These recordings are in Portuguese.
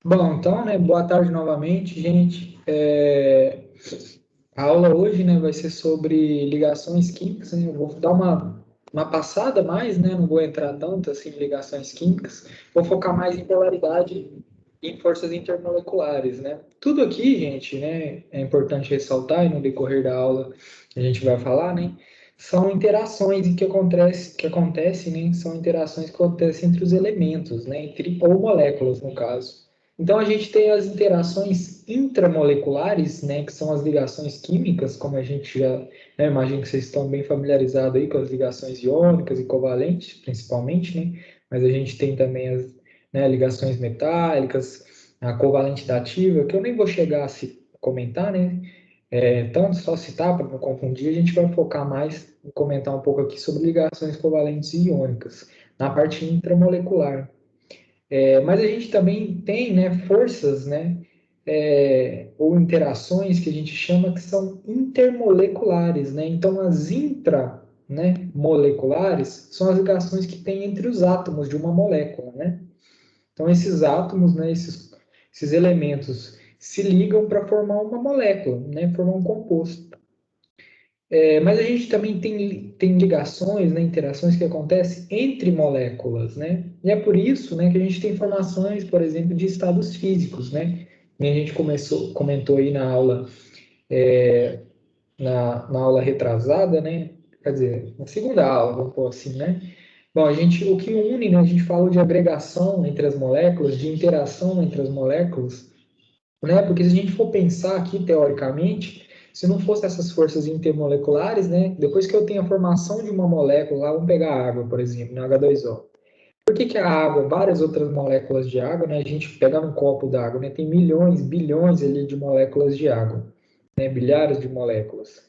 Bom, então, né, boa tarde novamente, gente. A aula hoje, né, vai ser sobre ligações químicas, né? Eu vou dar uma passada mais, né? Não vou entrar tanto assim em ligações químicas. Vou focar mais em polaridade e em forças intermoleculares, né? Tudo aqui, gente, né, é importante ressaltar e no decorrer da aula a gente vai falar, né? São interações que acontecem, né? São interações que acontecem entre os elementos, né? Entre, ou moléculas, no caso. Então, a gente tem as interações intramoleculares, né, que são as ligações químicas, como a gente já, né, imagino que vocês estão bem familiarizados aí com as ligações iônicas e covalentes, principalmente, né, mas a gente tem também as, né, ligações metálicas, a covalente dativa, que eu nem vou chegar a se comentar, né, tanto só citar para não confundir, a gente vai focar mais em comentar um pouco aqui sobre ligações covalentes e iônicas, na parte intramolecular. Mas a gente também tem, né, forças, né, ou interações que a gente chama que são intermoleculares, né? Então, as intra, né, moleculares são as ligações que tem entre os átomos de uma molécula, né? Então, esses átomos, né, esses elementos se ligam para formar uma molécula, né, formar um composto. Mas a gente também tem ligações, né, interações que acontecem entre moléculas, né? E é por isso, né, que a gente tem informações, por exemplo, de estados físicos, né? E a gente comentou aí na aula retrasada, né? Quer dizer, na segunda aula, vamos pôr assim, né? Bom, o que une, né? A gente falou de agregação entre as moléculas, de interação entre as moléculas, né? Porque se a gente for pensar aqui teoricamente, se não fosse essas forças intermoleculares, né? Depois que eu tenho a formação de uma molécula, vamos pegar a água, por exemplo, na H2O. Por que que a água, várias outras moléculas de água, né? A gente pega um copo d'água, né? Tem milhões, bilhões ali de moléculas de água, né? Bilhares de moléculas.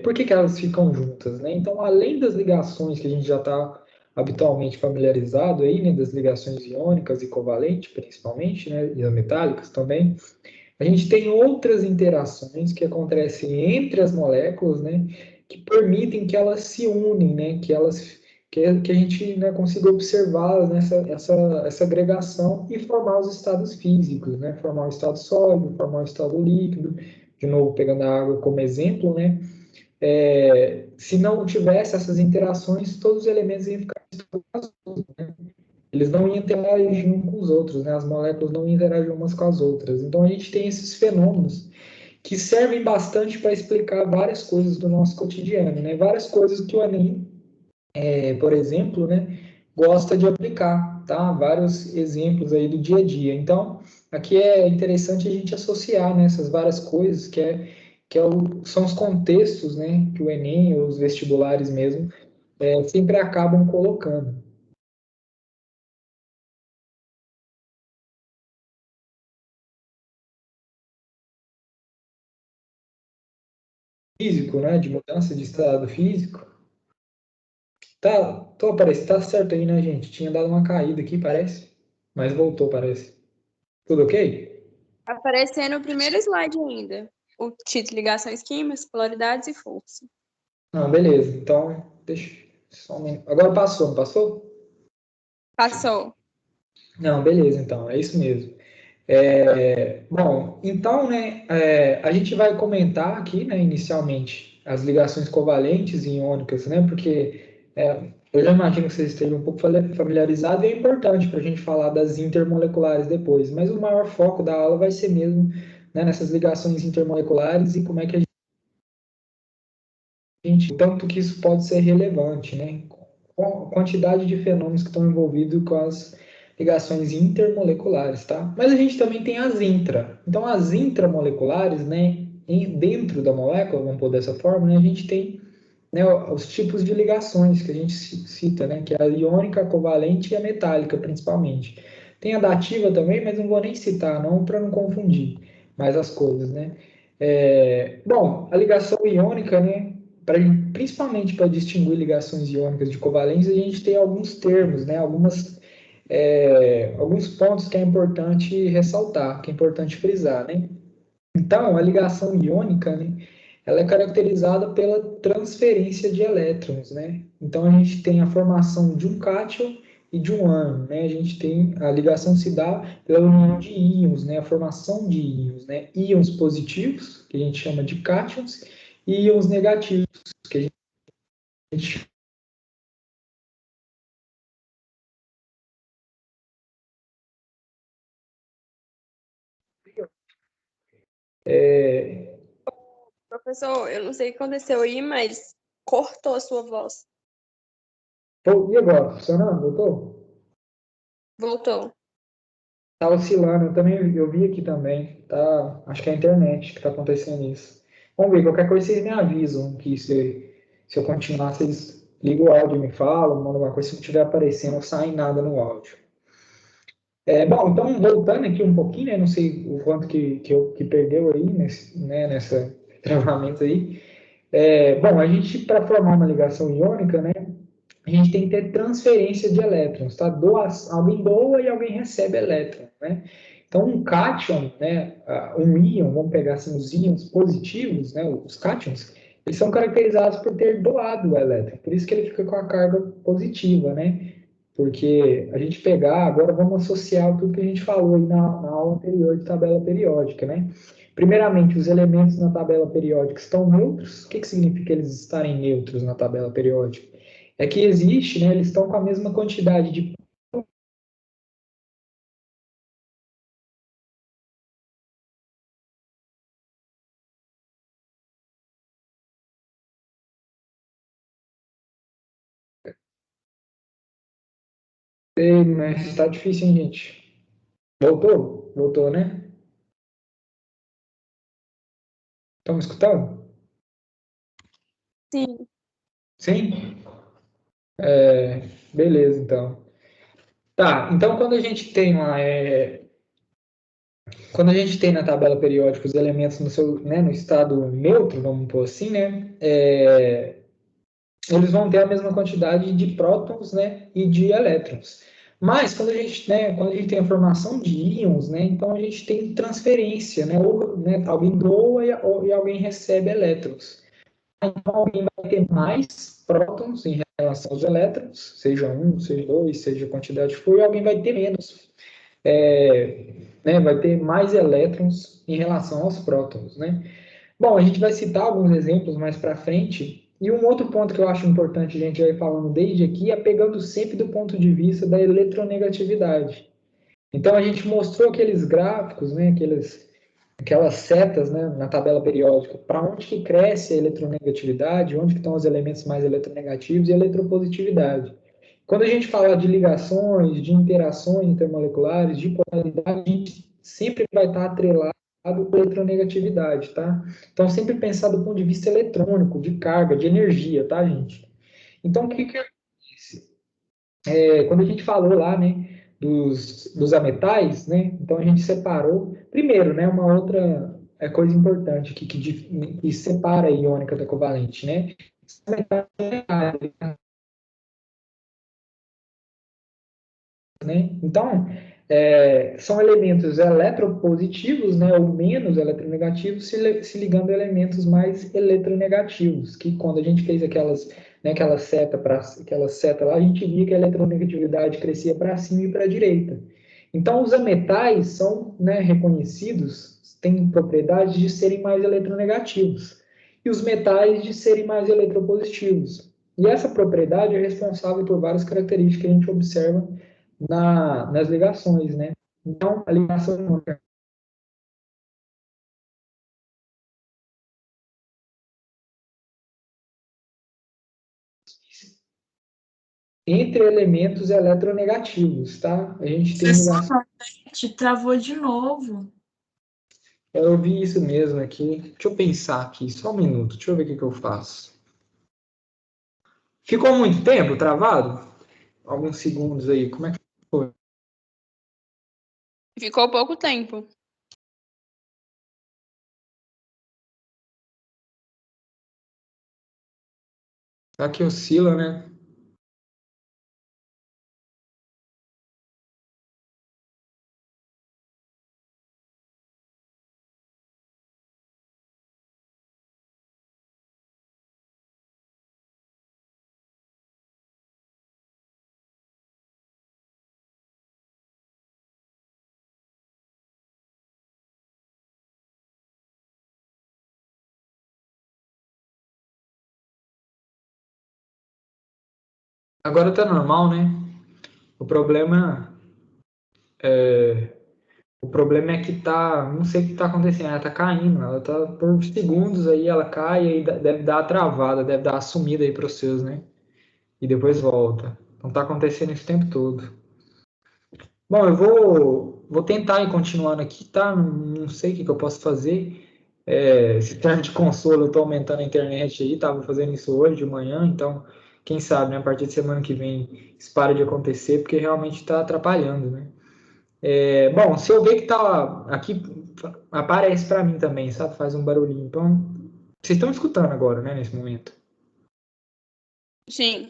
Por que que elas ficam juntas, né? Então, além das ligações que a gente já está habitualmente familiarizado aí, né? Das ligações iônicas e covalentes, principalmente, né? E as metálicas também, a gente tem outras interações que acontecem entre as moléculas, né, que permitem que elas se unem, né, que a gente, né, consiga observar nessa essa agregação e formar os estados físicos, né, formar o estado sólido, formar o estado líquido, de novo pegando a água como exemplo, né, se não tivesse essas interações, todos os elementos iam ficar eles não interagiam com os outros, né? As moléculas não interagiam umas com as outras. Então a gente tem esses fenômenos que servem bastante para explicar várias coisas do nosso cotidiano, né? Várias coisas que o Enem, por exemplo, né, gosta de aplicar, tá? Vários exemplos aí do dia a dia. Então, aqui é interessante a gente associar, né, essas várias coisas são os contextos, né, que o Enem ou os vestibulares mesmo sempre acabam colocando. Físico, né, de mudança de estado físico. Tá certo aí, né, gente? Tinha dado uma caída aqui, parece. Mas voltou, parece. Tudo ok? Aparecendo no primeiro slide ainda. O título: Ligações Químicas, Polaridades e Força. Não, beleza. Então, deixa só um minuto. Agora passou, não passou? Passou. Não, beleza, então, é isso mesmo. Bom, então, né, a gente vai comentar aqui, né, inicialmente, as ligações covalentes e iônicas, né, porque eu já imagino que vocês estejam um pouco familiarizados e é importante para a gente falar das intermoleculares depois, mas o maior foco da aula vai ser mesmo, né, nessas ligações intermoleculares e como é que a gente, o tanto que isso pode ser relevante, né, com a quantidade de fenômenos que estão envolvidos com as ligações intermoleculares, tá? Mas a gente também tem as intra. Então, as intramoleculares, né, dentro da molécula, vamos pôr dessa forma, né, a gente tem, né, os tipos de ligações que a gente cita, né, que é a iônica, a covalente e a metálica, principalmente. Tem a dativa também, mas não vou nem citar, não, para não confundir mais as coisas, né? Bom, a ligação iônica, né, principalmente para distinguir ligações iônicas de covalência, a gente tem alguns termos, né, alguns pontos que é importante ressaltar, que é importante frisar, né? Então, a ligação iônica, né, ela é caracterizada pela transferência de elétrons, né? Então, a gente tem a formação de um cátion e de um ânion, né? A gente tem a ligação se dá pela união de íons, né? A formação de íons, né? Íons positivos, que a gente chama de cátions, e íons negativos, que a gente é... Professor, eu não sei o que aconteceu aí, mas cortou a sua voz. Pô, e agora? Funcionando? Voltou? Voltou. Tá oscilando, eu também eu vi aqui também. Tá, acho que é a internet que tá acontecendo isso. Vamos ver, qualquer coisa vocês me avisam que se eu continuar, vocês ligam o áudio e me falam, mandam alguma coisa, se não estiver aparecendo, não sai nada no áudio. Bom, então, voltando aqui um pouquinho, né, não sei o quanto que perdeu aí nessa travamento aí. Bom, a gente, para formar uma ligação iônica, né, a gente tem que ter transferência de elétrons, tá? Alguém doa e alguém recebe elétron, né? Então, um cátion, né, um íon, vamos pegar assim, os íons positivos, né, os cátions, eles são caracterizados por ter doado o elétron, por isso que ele fica com a carga positiva, né? Porque a gente pegar, agora vamos associar tudo que a gente falou aí na aula anterior de tabela periódica, né? Primeiramente, os elementos na tabela periódica estão neutros. O que significa eles estarem neutros na tabela periódica? É que existe, né, eles estão com a mesma quantidade de mas está difícil, hein, gente? Voltou? Voltou, né? Estão me escutando? Sim. Sim? Beleza, então. Tá, então quando a gente tem na tabela periódica os elementos no seu, né, no estado neutro, vamos pôr assim, né? Eles vão ter a mesma quantidade de prótons, né, e de elétrons. Mas quando a gente tem a formação de íons, né, então a gente tem transferência, né, ou, né, alguém doa e alguém recebe elétrons. Então alguém vai ter mais prótons em relação aos elétrons, seja um, seja dois, seja a quantidade que for, e alguém vai ter menos, né, vai ter mais elétrons em relação aos prótons, né? Bom, a gente vai citar alguns exemplos mais para frente. E um outro ponto que eu acho importante a gente vai falando desde aqui é pegando sempre do ponto de vista da eletronegatividade. Então a gente mostrou aqueles gráficos, né, aquelas setas, né, na tabela periódica, para onde que cresce a eletronegatividade, onde que estão os elementos mais eletronegativos e a eletropositividade. Quando a gente fala de ligações, de interações intermoleculares, de polaridade, a gente sempre vai estar atrelado à eletronegatividade, tá? Então, sempre pensar do ponto de vista eletrônico, de carga, de energia, tá, gente? Então, o que acontece? Quando a gente falou lá, né, dos ametais, né, então a gente separou, primeiro, né, uma outra coisa importante que separa a iônica da covalente, né? Né? Então, são elementos eletropositivos, né, ou menos eletronegativos, se ligando a elementos mais eletronegativos, que quando a gente fez né, aquela seta lá, a gente via que a eletronegatividade crescia para cima e para a direita. Então, os ametais são, né, reconhecidos, têm propriedade de serem mais eletronegativos, e os metais de serem mais eletropositivos. E essa propriedade é responsável por várias características que a gente observa nas ligações, né? Então, a ligação entre elementos eletronegativos, tá? A gente tem Professor, ligação. te travou de novo. Eu vi isso mesmo aqui. Deixa eu pensar aqui, só um minuto. Deixa eu ver o que eu faço. Ficou muito tempo travado? Alguns segundos aí. Como é que foi? Ficou pouco tempo. Aqui oscila, né? Agora tá normal, né? O problema é que tá, não sei o que tá acontecendo, ela tá caindo, ela tá por segundos aí, ela cai e deve dar a travada, deve dar a sumida aí para os seus, né? E depois volta. Então tá acontecendo esse tempo todo. Bom, eu vou tentar ir continuando aqui, tá? Não sei o que eu posso fazer. Esse termo de consolo, eu tô aumentando a internet aí, tava fazendo isso hoje de manhã, então quem sabe, né? A partir de semana que vem isso para de acontecer, porque realmente está atrapalhando, né? Bom, se eu ver que tá aqui, aparece para mim também, sabe? Faz um barulhinho. Então, vocês estão escutando agora, né, nesse momento. Sim.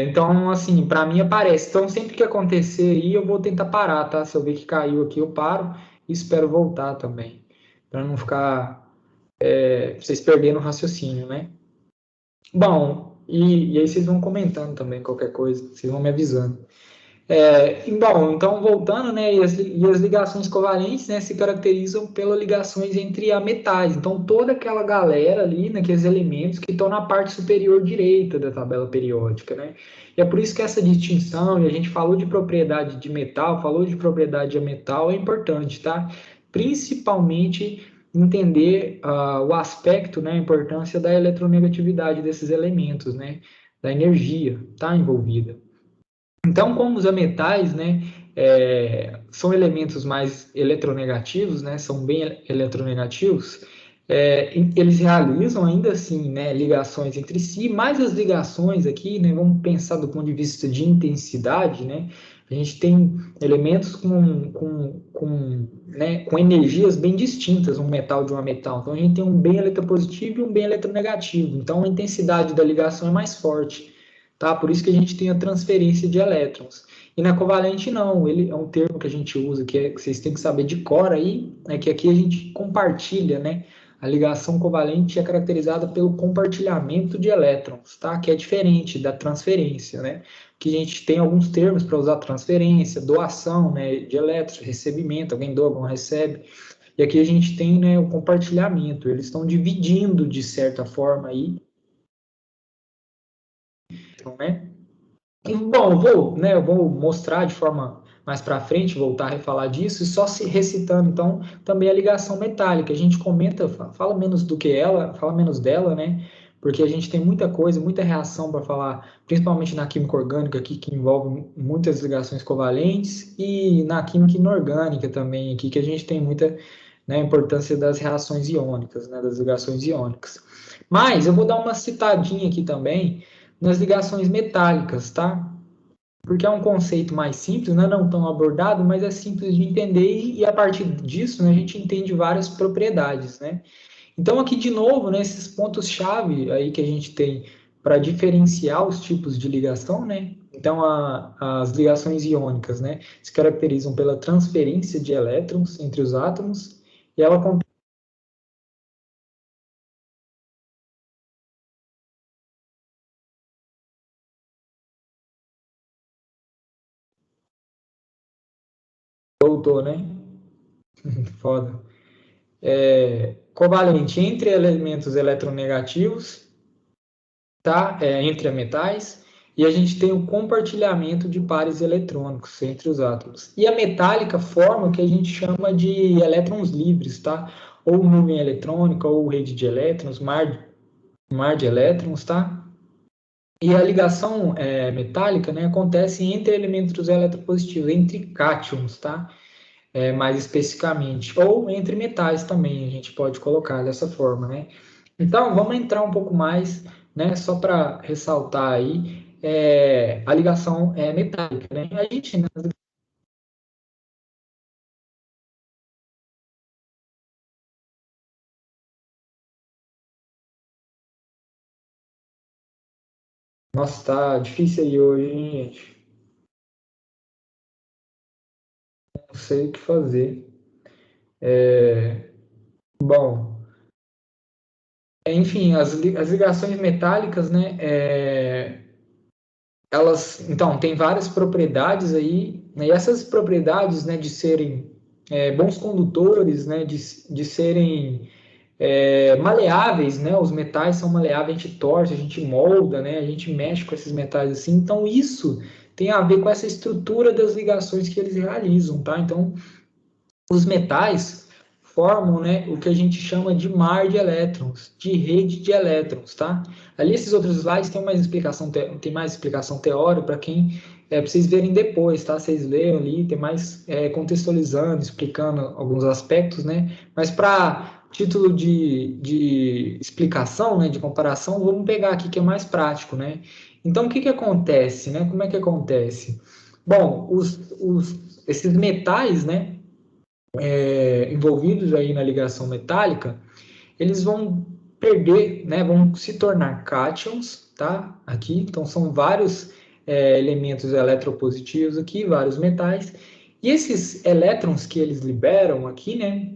Então, assim, para mim aparece. Então, sempre que acontecer aí, eu vou tentar parar, tá? Se eu ver que caiu aqui, eu paro e espero voltar também, para não ficar vocês perdendo o raciocínio, né? Bom, e aí vocês vão comentando também qualquer coisa, vocês vão me avisando. Bom, então voltando, né, e as ligações covalentes, né, se caracterizam pelas ligações entre a metais. Então toda aquela galera ali, naqueles elementos que estão na parte superior direita da tabela periódica, né? E é por isso que essa distinção, e a gente falou de propriedade de metal, falou de propriedade de metal, é importante, tá? Principalmente entender o aspecto, né, a importância da eletronegatividade desses elementos, né, da energia, tá, envolvida. Então, como os ametais, né, são elementos mais eletronegativos, né, são bem eletronegativos, eles realizam ainda assim, né, ligações entre si, mas as ligações aqui, né, vamos pensar do ponto de vista de intensidade, né, a gente tem elementos com energias bem distintas, um metal de um metal. Então, a gente tem um bem eletropositivo e um bem eletronegativo. Então, a intensidade da ligação é mais forte. Tá? Por isso que a gente tem a transferência de elétrons. E na covalente não, ele é um termo que a gente usa, que vocês têm que saber de cor aí, é que aqui a gente compartilha, né? A ligação covalente é caracterizada pelo compartilhamento de elétrons, tá? Que é diferente da transferência, né? Que a gente tem alguns termos para usar transferência, doação, né, de elétrons, recebimento, alguém doa, alguém recebe. E aqui a gente tem, né, o compartilhamento, eles estão dividindo de certa forma aí, né? Bom, eu vou mostrar de forma mais para frente, voltar a refalar disso, e só se recitando, então, também a ligação metálica. A gente comenta, fala menos do que ela, fala menos dela, né? Porque a gente tem muita coisa, muita reação para falar, principalmente na química orgânica aqui, que envolve muitas ligações covalentes, e na química inorgânica também aqui, que a gente tem muita, né, importância das reações iônicas, né, das ligações iônicas. Mas eu vou dar uma citadinha aqui também nas ligações metálicas, tá? Porque é um conceito mais simples, não tão abordado, mas é simples de entender e a partir disso, né, a gente entende várias propriedades, né? Então aqui de novo, né, esses pontos-chave aí que a gente tem para diferenciar os tipos de ligação, né? Então as ligações iônicas, né, se caracterizam pela transferência de elétrons entre os átomos e ela voltou, né? Foda. Covalente entre elementos eletronegativos, tá? Entre metais, e a gente tem o compartilhamento de pares eletrônicos entre os átomos. E a metálica forma o que a gente chama de elétrons livres, tá? Ou nuvem eletrônica, ou rede de elétrons, mar de elétrons, tá? E a ligação metálica, né, acontece entre elementos eletropositivos, entre cátions, tá? Mais especificamente, ou entre metais também, a gente pode colocar dessa forma, né? Então, vamos entrar um pouco mais, né, só para ressaltar aí, a ligação metálica, né? A gente, né, nossa, tá difícil aí hoje, hein, gente? Não sei o que fazer. Bom, enfim, as ligações metálicas, né, elas, então, têm várias propriedades aí, né, e essas propriedades, né, de serem bons condutores, né, de serem Maleáveis, né? Os metais são maleáveis, a gente torce, a gente molda, né? A gente mexe com esses metais assim. Então, isso tem a ver com essa estrutura das ligações que eles realizam, tá? Então, os metais formam, né, o que a gente chama de mar de elétrons, de rede de elétrons, tá? Ali esses outros slides tem mais explicação teórica para quem para vocês verem depois, tá? Vocês leiam ali, tem mais contextualizando, explicando alguns aspectos, né? Mas para título de explicação, né, de comparação, vamos pegar aqui que é mais prático, né? Então, o que acontece, né? Como é que acontece? Bom, esses metais, né, envolvidos aí na ligação metálica, eles vão perder, né, vão se tornar cátions, tá? Aqui, então são vários elementos eletropositivos aqui, vários metais, e esses elétrons que eles liberam aqui, né,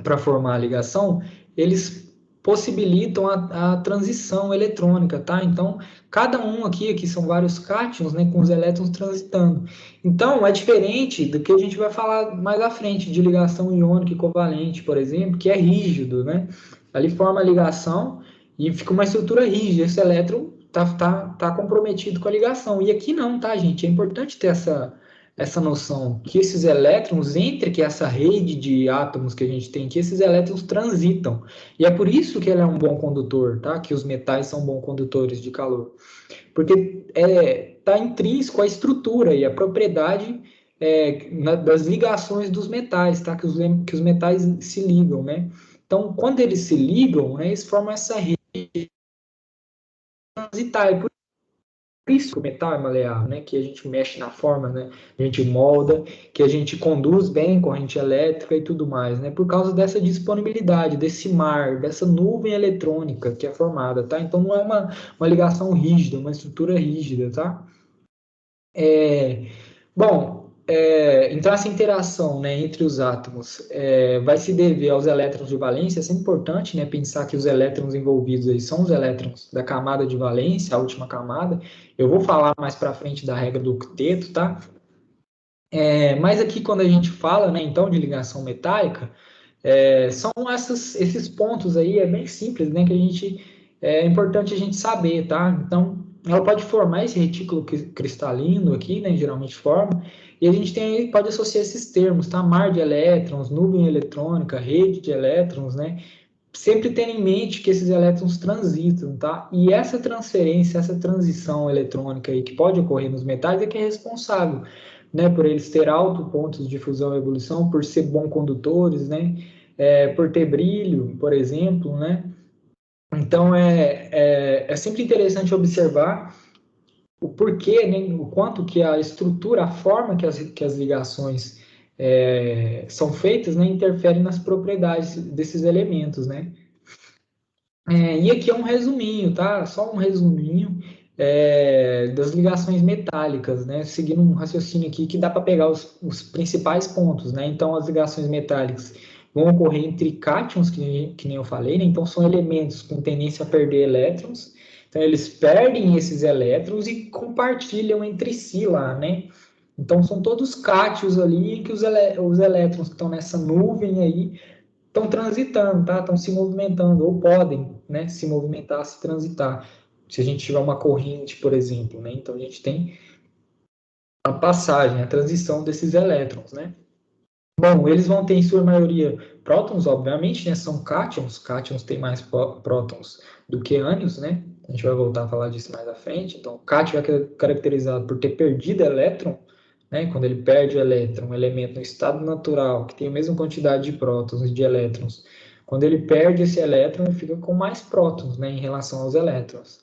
para formar a ligação, eles possibilitam a transição eletrônica, tá? Então, cada um aqui são vários cátions, né, com os elétrons transitando. Então, é diferente do que a gente vai falar mais à frente, de ligação iônica e covalente, por exemplo, que é rígido, né? Ali forma a ligação e fica uma estrutura rígida, esse elétron tá comprometido com a ligação. E aqui não, tá, gente? É importante ter essa noção que esses elétrons, entre que essa rede de átomos que a gente tem, que esses elétrons transitam. E é por isso que ele é um bom condutor, tá? Que os metais são bons condutores de calor. Porque está intrínseco a estrutura e a propriedade das ligações dos metais, tá? Que os metais se ligam, né? Então, quando eles se ligam, né, eles formam essa rede transitar. É por isso que o metal é maleável, né? Que a gente mexe na forma, né? A gente molda, que a gente conduz bem corrente elétrica e tudo mais, né? Por causa dessa disponibilidade, desse mar, dessa nuvem eletrônica que é formada, tá? Então não é uma ligação rígida, uma estrutura rígida, tá? Então essa interação, né, entre os átomos vai se dever aos elétrons de valência. É importante, né, pensar que os elétrons envolvidos aí são os elétrons da camada de valência, a última camada. Eu vou falar mais para frente da regra do octeto, tá? Mas aqui quando a gente fala, né, então de ligação metálica, são esses pontos aí, é bem simples, né, que é importante a gente saber, tá? Então, ela pode formar esse retículo cristalino aqui, né, geralmente forma, e a gente pode associar esses termos, tá? Mar de elétrons, nuvem eletrônica, rede de elétrons, né? Sempre tendo em mente que esses elétrons transitam, tá? E essa transferência, essa transição eletrônica aí que pode ocorrer nos metais é que é responsável, né, por eles ter altos pontos de fusão e ebulição, por ser bons condutores, né, por ter brilho, por exemplo, né. Então, é sempre interessante observar o porquê, né, o quanto que a estrutura, a forma que as ligações são feitas, né, interfere nas propriedades desses elementos, né. E aqui é um resuminho, tá? Só um resuminho das ligações metálicas, né? Seguindo um raciocínio aqui que dá para pegar os principais pontos, né? Então, as ligações metálicas vão ocorrer entre cátions, que nem eu falei, né? Então, são elementos com tendência a perder elétrons. Então, eles perdem esses elétrons e compartilham entre si lá, né? Então, são todos cátions ali, que os elétrons que estão nessa nuvem aí estão transitando, tá? Estão se movimentando, ou podem, né, se movimentar, se transitar. Se a gente tiver uma corrente, por exemplo, né? Então a gente tem a passagem, a transição desses elétrons, né? Bom, eles vão ter em sua maioria prótons, obviamente, né? São cátions. Cátions têm mais prótons do que ânions, né? A gente vai voltar a falar disso mais à frente. Então, o cátion é caracterizado por ter perdido elétron, né? Quando ele perde o elétron, um elemento no estado natural, que tem a mesma quantidade de prótons e de elétrons, quando ele perde esse elétron, ele fica com mais prótons, né, em relação aos elétrons.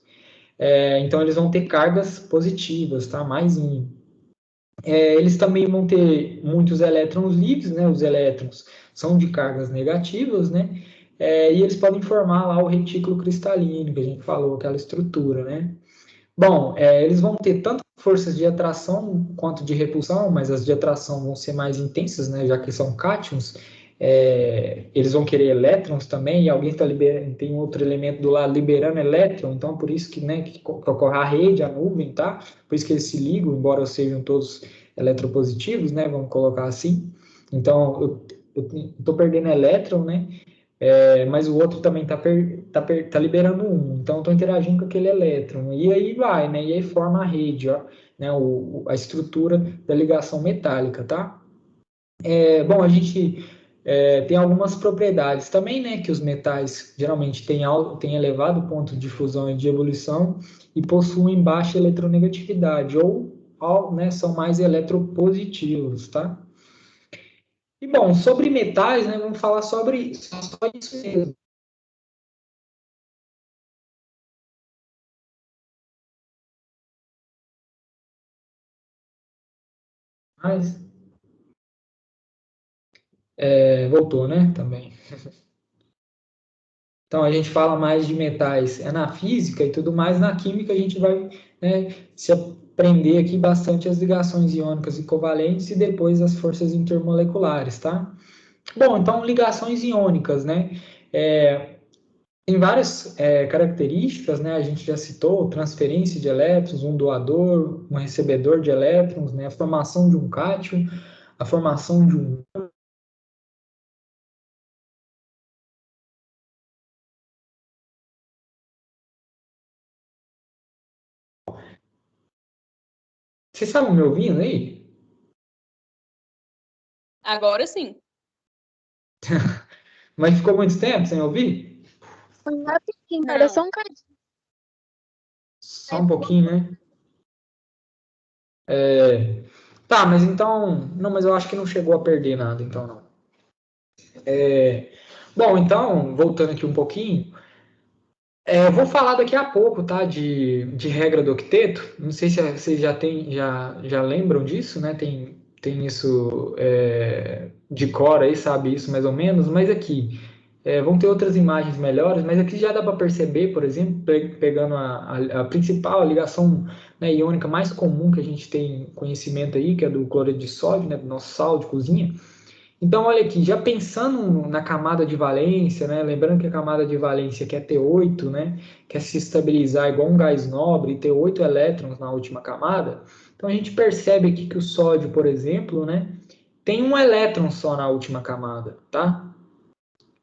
Então, eles vão ter cargas positivas, tá? Mais íon. Eles também vão ter muitos elétrons livres, né? Os elétrons são de cargas negativas, né? E eles podem formar lá o retículo cristalino, que a gente falou, aquela estrutura, né? Bom, eles vão ter tanto forças de atração quanto de repulsão, mas as de atração vão ser mais intensas, né, já que são cátions. Eles vão querer elétrons também, e alguém tem outro elemento do lado liberando elétron, então por isso que, né, que ocorre a rede, a nuvem, tá? Por isso que eles se ligam, embora sejam todos eletropositivos, né, vamos colocar assim. Então, eu estou perdendo elétron, né, mas o outro também tá liberando um, então estou interagindo com aquele elétron, e aí vai, né? E aí forma a rede, ó, né? A estrutura da ligação metálica, tá? Bom, a gente tem algumas propriedades também, né? Que os metais geralmente têm elevado ponto de fusão e de ebulição e possuem baixa eletronegatividade, né, são mais eletropositivos, tá? E bom, sobre metais, né? Vamos falar sobre só isso mesmo. Mas, voltou, né? Também. Então, a gente fala mais de metais na física e tudo mais, na química a gente vai, né, se aprender aqui bastante as ligações iônicas e covalentes e depois as forças intermoleculares, tá? Bom, então, ligações iônicas, né? Tem várias características, né? A gente já citou, transferência de elétrons, um doador, um recebedor de elétrons, né? A formação de um cátion, a formação de um... Vocês estavam me ouvindo aí? Agora sim. Mas ficou muito tempo sem ouvir? Foi rapidinho, era Não. só um cadinho. Só um pouquinho, né? Tá, mas então... Não, mas eu acho que não chegou a perder nada, então não. Bom, então, voltando aqui um pouquinho, eu vou falar daqui a pouco, tá, de regra do octeto. Não sei se vocês já lembram disso, né? Tem isso de cor aí, sabe isso mais ou menos, mas aqui vão ter outras imagens melhores, mas aqui já dá para perceber, por exemplo, pegando a principal, a ligação, né, iônica mais comum que a gente tem conhecimento aí, que é do cloreto de sódio, né, do nosso sal de cozinha. Então, olha aqui, já pensando na camada de valência, né? Lembrando que a camada de valência quer ter 8, né? Quer se estabilizar igual um gás nobre e ter 8 elétrons na última camada. Então, a gente percebe aqui que o sódio, por exemplo, né? Tem um elétron só na última camada, tá?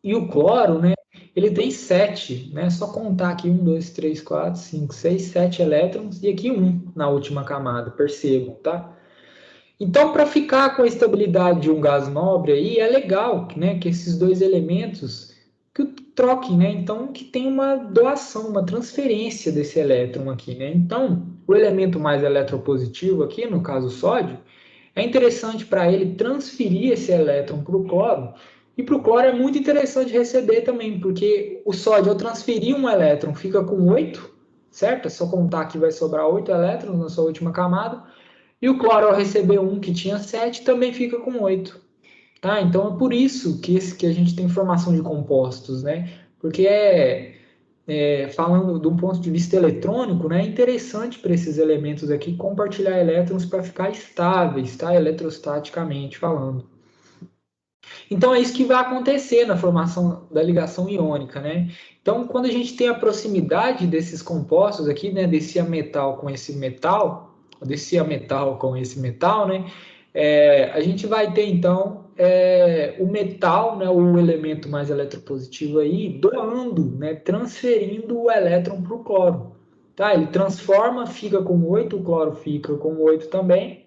E o cloro, né? Ele tem 7, né? Só contar aqui 1, 2, 3, 4, 5, 6, 7 elétrons e aqui um na última camada, percebam, tá? Então, para ficar com a estabilidade de um gás nobre aí, é legal, né, que esses dois elementos que troquem, né? Então, que tem uma doação, uma transferência desse elétron aqui, né? Então, o elemento mais eletropositivo aqui, no caso o sódio, é interessante para ele transferir esse elétron para o cloro. E para o cloro é muito interessante receber também, porque o sódio, ao transferir um elétron, fica com 8, certo? É só contar que vai sobrar 8 elétrons na sua última camada. E o cloro, ao receber um que tinha 7, também fica com 8. Tá? Então é por isso que a gente tem formação de compostos, né? Porque falando de um ponto de vista eletrônico, né, é interessante para esses elementos aqui compartilhar elétrons para ficar estáveis, tá? Eletrostaticamente falando. Então é isso que vai acontecer na formação da ligação iônica, né? Então, quando a gente tem a proximidade desses compostos aqui, né, desse ametal com esse metal, desse ametal com esse metal, né, a gente vai ter então o metal, né, o elemento mais eletropositivo aí, doando, né, transferindo o elétron para o cloro. Tá? Ele transforma, fica com 8, o cloro fica com 8 também,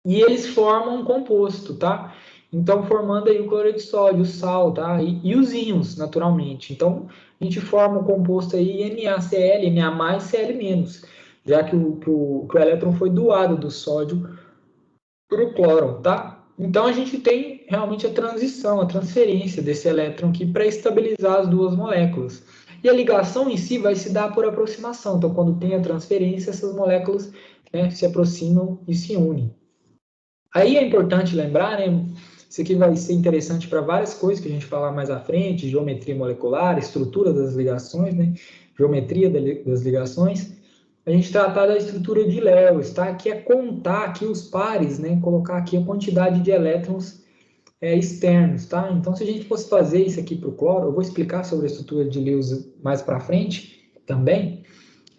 e eles formam um composto, tá? Então, formando aí o cloreto de sódio, o sal, tá? E os íons, naturalmente. Então, a gente forma um composto aí NaCl, Na+, Cl-, já que o elétron foi doado do sódio para o cloro, tá? Então, a gente tem realmente a transição, a transferência desse elétron aqui para estabilizar as duas moléculas. E a ligação em si vai se dar por aproximação. Então, quando tem a transferência, essas moléculas, né, se aproximam e se unem. Aí é importante lembrar, né? Isso aqui vai ser interessante para várias coisas que a gente falar mais à frente, geometria molecular, estrutura das ligações, né? Geometria das ligações. A gente tratar da estrutura de Lewis, tá? Que é contar aqui os pares, né? Colocar aqui a quantidade de elétrons externos, tá? Então, se a gente fosse fazer isso aqui para o cloro, eu vou explicar sobre a estrutura de Lewis mais para frente também.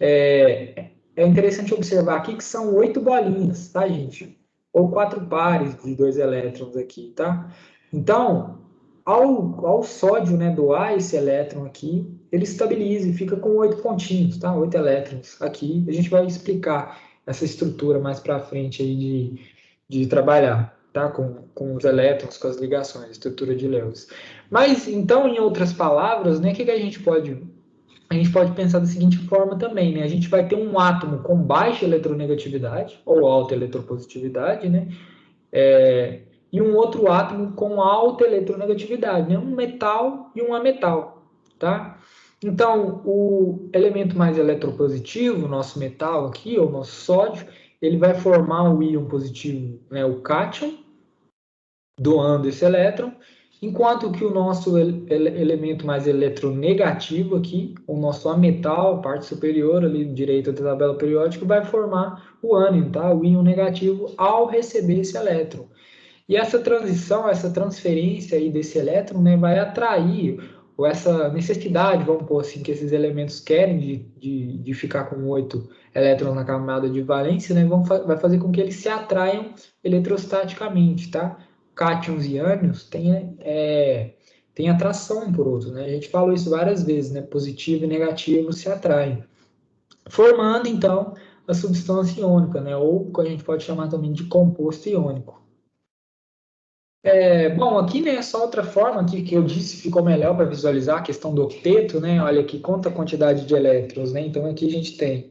É interessante observar aqui que são 8 bolinhas, tá, gente? Ou 4 pares de 2 elétrons aqui, tá? Então, ao sódio, né, doar esse elétron aqui, ele estabiliza e fica com 8 pontinhos, tá? 8 elétrons aqui. A gente vai explicar essa estrutura mais para frente aí de trabalhar, tá? Com os elétrons, com as ligações, estrutura de Lewis. Mas, então, em outras palavras, né, o que a gente pode pensar da seguinte forma também, né? A gente vai ter um átomo com baixa eletronegatividade, ou alta eletropositividade, né? E um outro átomo com alta eletronegatividade, né? Um metal e um ametal, tá? Então, o elemento mais eletropositivo, nosso metal aqui, ou nosso sódio, ele vai formar o íon positivo, né, o cátion, doando esse elétron, enquanto que o nosso elemento mais eletronegativo aqui, o nosso ametal, parte superior ali direita da tabela periódica, vai formar o ânion, tá? O íon negativo ao receber esse elétron. E essa transição, essa transferência aí desse elétron, né, vai atrair, ou essa necessidade, vamos pôr assim, que esses elementos querem de ficar com 8 elétrons na camada de valência, né, vai fazer com que eles se atraiam eletrostaticamente, tá? Cátions e ânions têm atração um por outro, né? A gente falou isso várias vezes, né? Positivo e negativo se atraem, formando, então, a substância iônica, né? Ou que a gente pode chamar também de composto iônico. Bom, aqui, né, só outra forma aqui que eu disse ficou melhor para visualizar a questão do octeto, né? Olha aqui, conta a quantidade de elétrons, né? Então, aqui a gente tem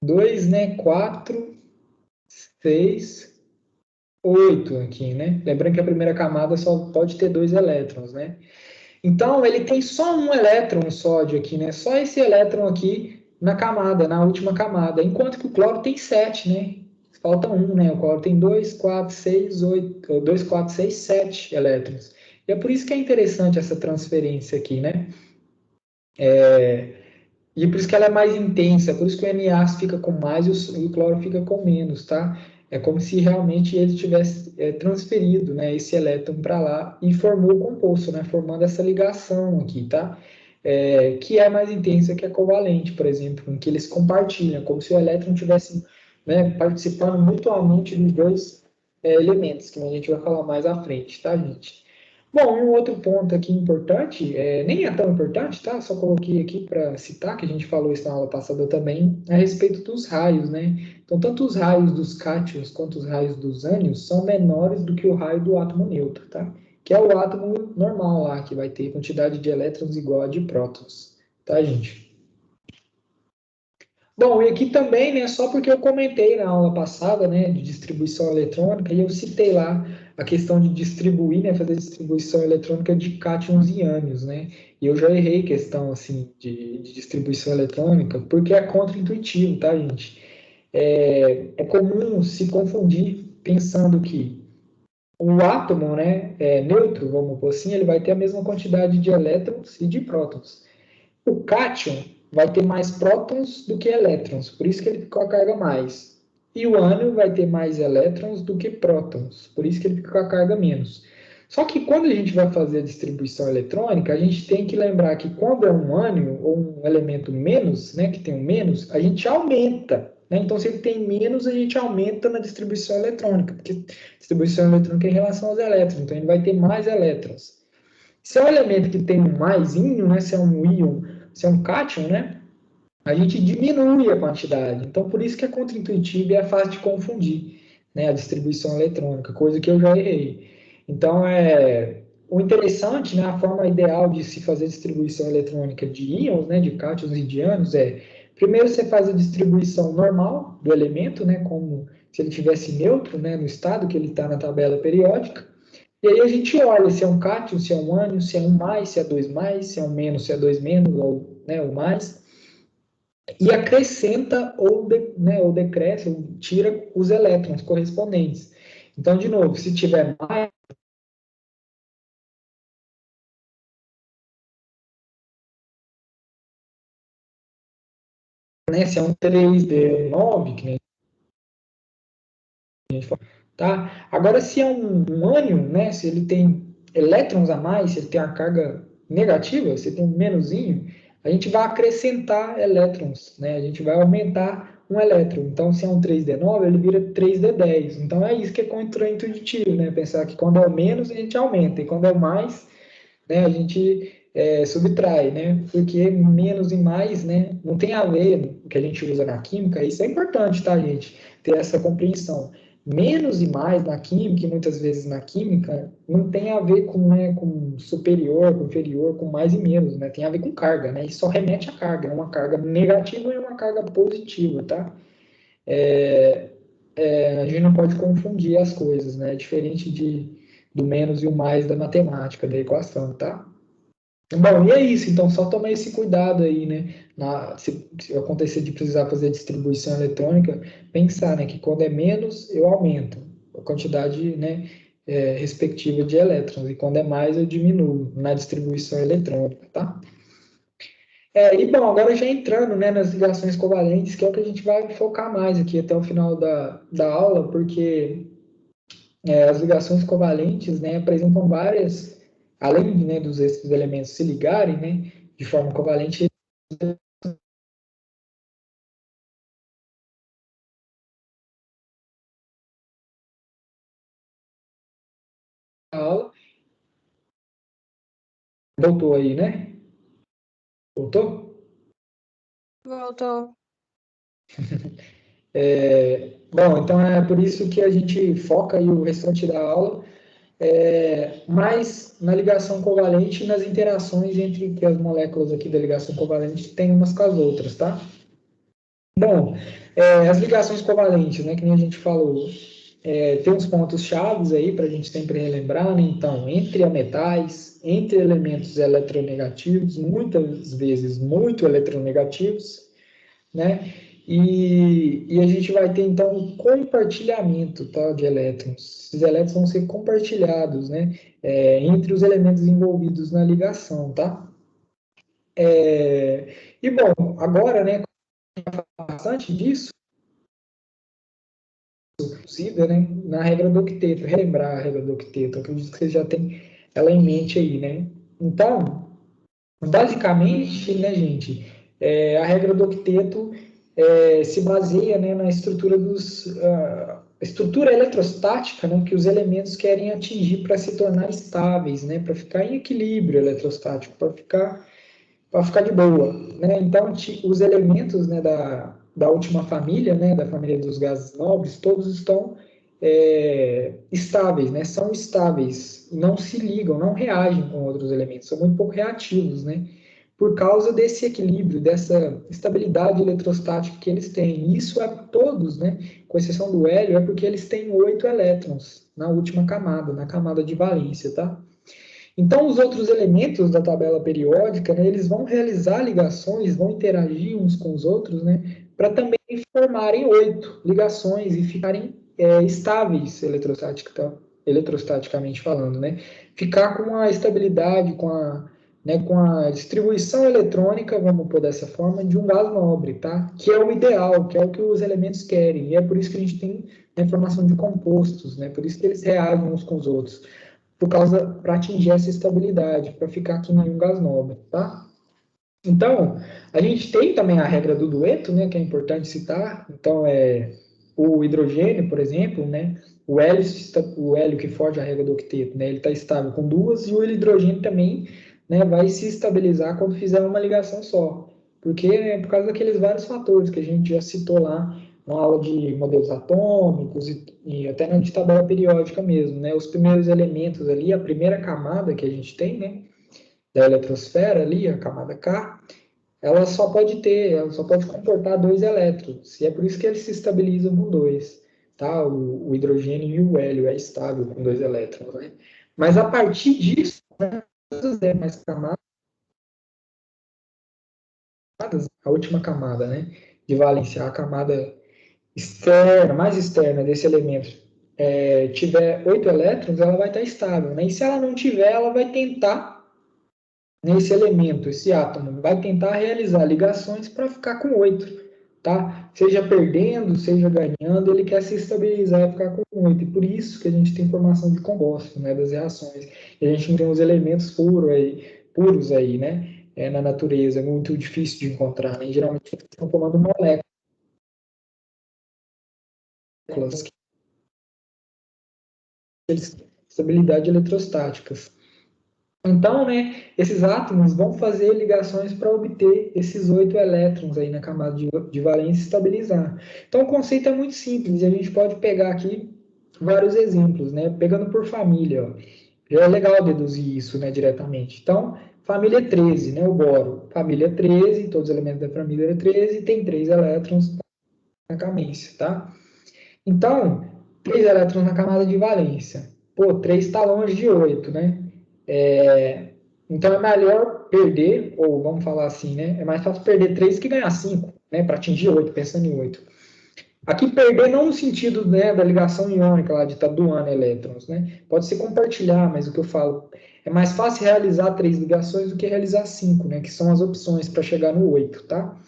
2, né, 4, 6, 8 aqui, né? Lembrando que a primeira camada só pode ter 2 elétrons, né? Então, ele tem só um elétron, o sódio aqui, né? Só esse elétron aqui na camada, na última camada, enquanto que o cloro tem 7, né? Falta 1, né? O cloro tem 2, 4, 6, 8, 2, 4, 6, 7 elétrons. E é por isso que é interessante essa transferência aqui, né? E por isso que ela é mais intensa, por isso que o Na fica com mais e o cloro fica com menos, tá? É como se realmente ele tivesse transferido, né, esse elétron para lá e formou o composto, né? Formando essa ligação aqui, tá? Que é mais intensa que a covalente, por exemplo, em que eles compartilham, como se o elétron tivesse, né, participando mutuamente dos dois elementos, que a gente vai falar mais à frente, tá, gente? Bom, um outro ponto aqui importante, nem é tão importante, tá? Só coloquei aqui para citar, que a gente falou isso na aula passada também, a respeito dos raios, né? Então, tanto os raios dos cátions quanto os raios dos ânions são menores do que o raio do átomo neutro, tá? Que é o átomo normal lá, que vai ter quantidade de elétrons igual a de prótons, tá, gente? Bom, e aqui também, né, só porque eu comentei na aula passada, né, de distribuição eletrônica, e eu citei lá a questão de distribuir, né, fazer distribuição eletrônica de cátions e ânions, né, e eu já errei questão, assim, de distribuição eletrônica, porque é contra-intuitivo, tá, gente? É comum se confundir pensando que o átomo, né, neutro, vamos por assim, ele vai ter a mesma quantidade de elétrons e de prótons. O cátion vai ter mais prótons do que elétrons, por isso que ele fica com a carga mais. E o ânion vai ter mais elétrons do que prótons, por isso que ele fica com a carga menos. Só que quando a gente vai fazer a distribuição eletrônica, a gente tem que lembrar que quando é um ânion ou um elemento menos, né, que tem um menos, a gente aumenta. Né? Então, se ele tem menos, a gente aumenta na distribuição eletrônica, porque distribuição eletrônica é em relação aos elétrons, então ele vai ter mais elétrons. Se é um elemento que tem um maisinho, né, se é um íon, se é um cátion, né, a gente diminui a quantidade. Então, por isso que é contra-intuitivo e é fácil de confundir, né, a distribuição eletrônica, coisa que eu já errei. Então, o interessante, né, a forma ideal de se fazer distribuição eletrônica de íons, né, de cátions e de ânions primeiro você faz a distribuição normal do elemento, né, como se ele tivesse neutro, né, no estado que ele está na tabela periódica. E aí a gente olha se é um cátion, se é um ânion, se é um mais, se é dois mais, se é um menos, se é dois menos, ou, né, ou mais, e acrescenta ou decresce, ou tira os elétrons correspondentes. Então, de novo, se tiver mais, né, se é um 3D9, que nem a gente fala, tá? Agora, se é um ânion, né, se ele tem elétrons a mais, se ele tem a carga negativa, se tem um menusinho, a gente vai acrescentar elétrons, né? A gente vai aumentar um elétron. Então, se é um 3D9, ele vira 3D10. Então, é isso que é contraintuitivo, né? Pensar que quando é o menos, a gente aumenta, e quando é o mais, né, a gente subtrai, né? Porque menos e mais, né, não tem a ver o que a gente usa na química. Isso é importante, tá, gente? Ter essa compreensão. Menos e mais na química, e muitas vezes na química, não tem a ver com, né, com superior, com inferior, com mais e menos, né? Tem a ver com carga, né? Isso só remete à carga, é uma carga negativa e uma carga positiva, tá? A gente não pode confundir as coisas, né? É diferente do menos e o mais da matemática, da equação, tá? Bom, e é isso, então só tomar esse cuidado aí, né? Se acontecer de precisar fazer distribuição eletrônica, pensar, né, que quando é menos, eu aumento a quantidade, né, respectiva de elétrons, e quando é mais, eu diminuo na distribuição eletrônica, tá? E bom, agora já entrando, né, nas ligações covalentes, que é o que a gente vai focar mais aqui até o final da aula, porque as ligações covalentes, né, apresentam várias, além, né, esses elementos se ligarem, né, de forma covalente, a aula. Voltou aí, né? Voltou? Voltou. Bom, então é por isso que a gente foca aí o restante da aula mais na ligação covalente e nas interações entre que as moléculas aqui da ligação covalente têm umas com as outras, tá? Bom, as ligações covalentes, né, que nem a gente falou, tem uns pontos chaves aí para a gente sempre relembrar, né? Então, entre metais, entre elementos eletronegativos, muitas vezes muito eletronegativos, né? E a gente vai ter, então, um compartilhamento, tá, de elétrons. Esses elétrons vão ser compartilhados, né, entre os elementos envolvidos na ligação, tá? E, bom, agora, né, bastante disso, possível, né, na regra do octeto, relembrar a regra do octeto, acredito que você já tem ela em mente aí, né? Então, basicamente, né, gente, a regra do octeto se baseia, né, na estrutura estrutura eletrostática, né, que os elementos querem atingir para se tornar estáveis, né, para ficar em equilíbrio eletrostático, para ficar de boa, né? Então, os elementos, né, da última família, né, da família dos gases nobres, todos estão estáveis, né? São estáveis, não se ligam, não reagem com outros elementos, são muito pouco reativos, né? Por causa desse equilíbrio, dessa estabilidade eletrostática que eles têm. Isso é todos, né? Com exceção do hélio, é porque eles têm 8 elétrons na última camada, na camada de valência, tá? Então, os outros elementos da tabela periódica, né, eles vão realizar ligações, vão interagir uns com os outros, né, para também formarem 8 ligações e ficarem estáveis eletrostaticamente falando, né? Ficar com a estabilidade, com a distribuição eletrônica, vamos pôr dessa forma, de um gás nobre, tá? Que é o ideal, que é o que os elementos querem. E é por isso que a gente tem a formação de compostos, né? Por isso que eles reagem uns com os outros para atingir essa estabilidade, para ficar aqui em um gás nobre, tá? Então, a gente tem também a regra do dueto, né, que é importante citar. Então, o hidrogênio, por exemplo, né, o hélio que foge à regra do octeto, né, ele está estável com duas, e o hidrogênio também, né, vai se estabilizar quando fizer uma ligação só. Porque é por causa daqueles vários fatores que a gente já citou lá na aula de modelos atômicos e até na de tabela periódica mesmo, né? Os primeiros elementos ali, a primeira camada que a gente tem, né, da eletrosfera ali, a camada K, ela só pode comportar dois elétrons, e é por isso que eles se estabilizam com dois, tá? O hidrogênio e o hélio é estável com dois elétrons, né? Mas a partir disso, né, as demais camadas, a última camada, né, de valência, a camada externa, mais externa desse elemento, tiver 8 elétrons, ela vai estar estável, né? E se ela não tiver, ela vai tentar, nesse elemento, esse átomo, vai tentar realizar ligações para ficar com 8, tá? Seja perdendo, seja ganhando, ele quer se estabilizar e ficar com 8. E por isso que a gente tem formação de compostos, né, das reações. E a gente não tem os elementos puros aí, né? Na natureza, é muito difícil de encontrar, né? Geralmente estão formando moléculas. moléculas, estabilidade eletrostáticas. Então, né, esses átomos vão fazer ligações para obter esses 8 elétrons aí na camada de valência e estabilizar. Então, o conceito é muito simples e a gente pode pegar aqui vários exemplos, né, pegando por família, ó. Já é legal deduzir isso, né, diretamente. Então, família 13, né, o boro. Família 13, todos os elementos da família 13, tem 3 elétrons na camência, tá? Então, 3 elétrons na camada de valência. Pô, 3 está longe de 8, né? Então, é melhor perder, ou vamos falar assim, né? É mais fácil perder 3 que ganhar 5, né? Para atingir 8, pensando em 8. Aqui, perder não no sentido, né, da ligação iônica, lá de estar doando elétrons, né? Pode ser compartilhar, mas o que eu falo é mais fácil realizar 3 ligações do que realizar 5, né? Que são as opções para chegar no 8, tá?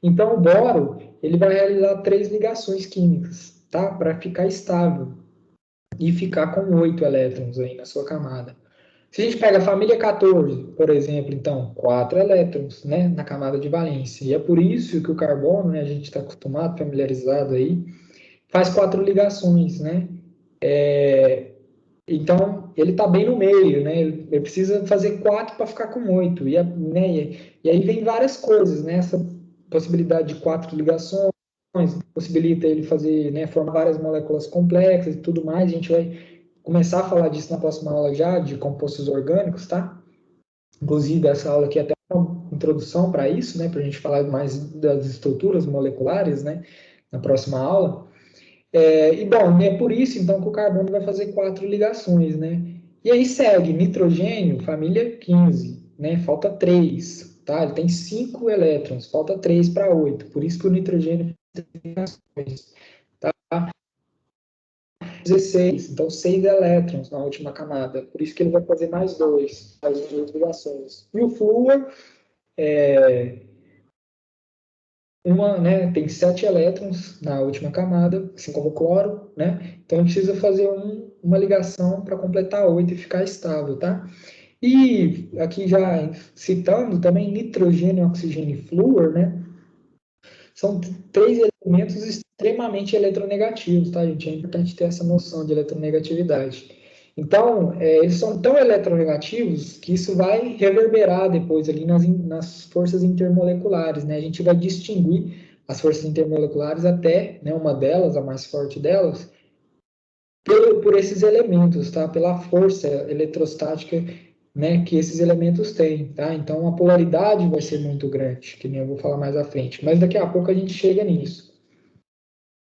Então, o boro, ele vai realizar 3 ligações químicas, tá? Para ficar estável e ficar com 8 elétrons aí na sua camada. Se a gente pega a família 14, por exemplo, então, 4 elétrons, né, na camada de valência. E é por isso que o carbono, né, a gente está acostumado, familiarizado aí, faz 4 ligações, né? Então, ele está bem no meio, né? Ele precisa fazer 4 para ficar com 8. Né, e aí vem várias coisas, né? Essa possibilidade de 4 ligações possibilita ele fazer, né, formar várias moléculas complexas e tudo mais. A gente vai começar a falar disso na próxima aula já, de compostos orgânicos, tá? Inclusive, essa aula aqui é até uma introdução para isso, né? Para a gente falar mais das estruturas moleculares, né? Na próxima aula. E, bom, é por isso, então, que o carbono vai fazer 4 ligações, né? E aí segue nitrogênio, família 15, né? Falta 3, tá? Ele tem 5 elétrons, falta 3 para 8. Por isso que o nitrogênio tem ligações, tá? 16, então 6 elétrons na última camada. Por isso que ele vai fazer mais 2, as 2 ligações. E o flúor, né, tem 7 elétrons na última camada, assim como o cloro, né? Então precisa fazer uma ligação para completar 8 e ficar estável, tá? E aqui já citando também nitrogênio, oxigênio e flúor, né? São 3 elementos extremamente eletronegativos, tá, gente? É importante ter essa noção de eletronegatividade. Então, eles são tão eletronegativos que isso vai reverberar depois ali nas forças intermoleculares, né? A gente vai distinguir as forças intermoleculares até, né, uma delas, a mais forte delas, por esses elementos, tá? Pela força eletrostática, né, que esses elementos têm, tá? Então, a polaridade vai ser muito grande, que nem eu vou falar mais à frente. Mas daqui a pouco a gente chega nisso.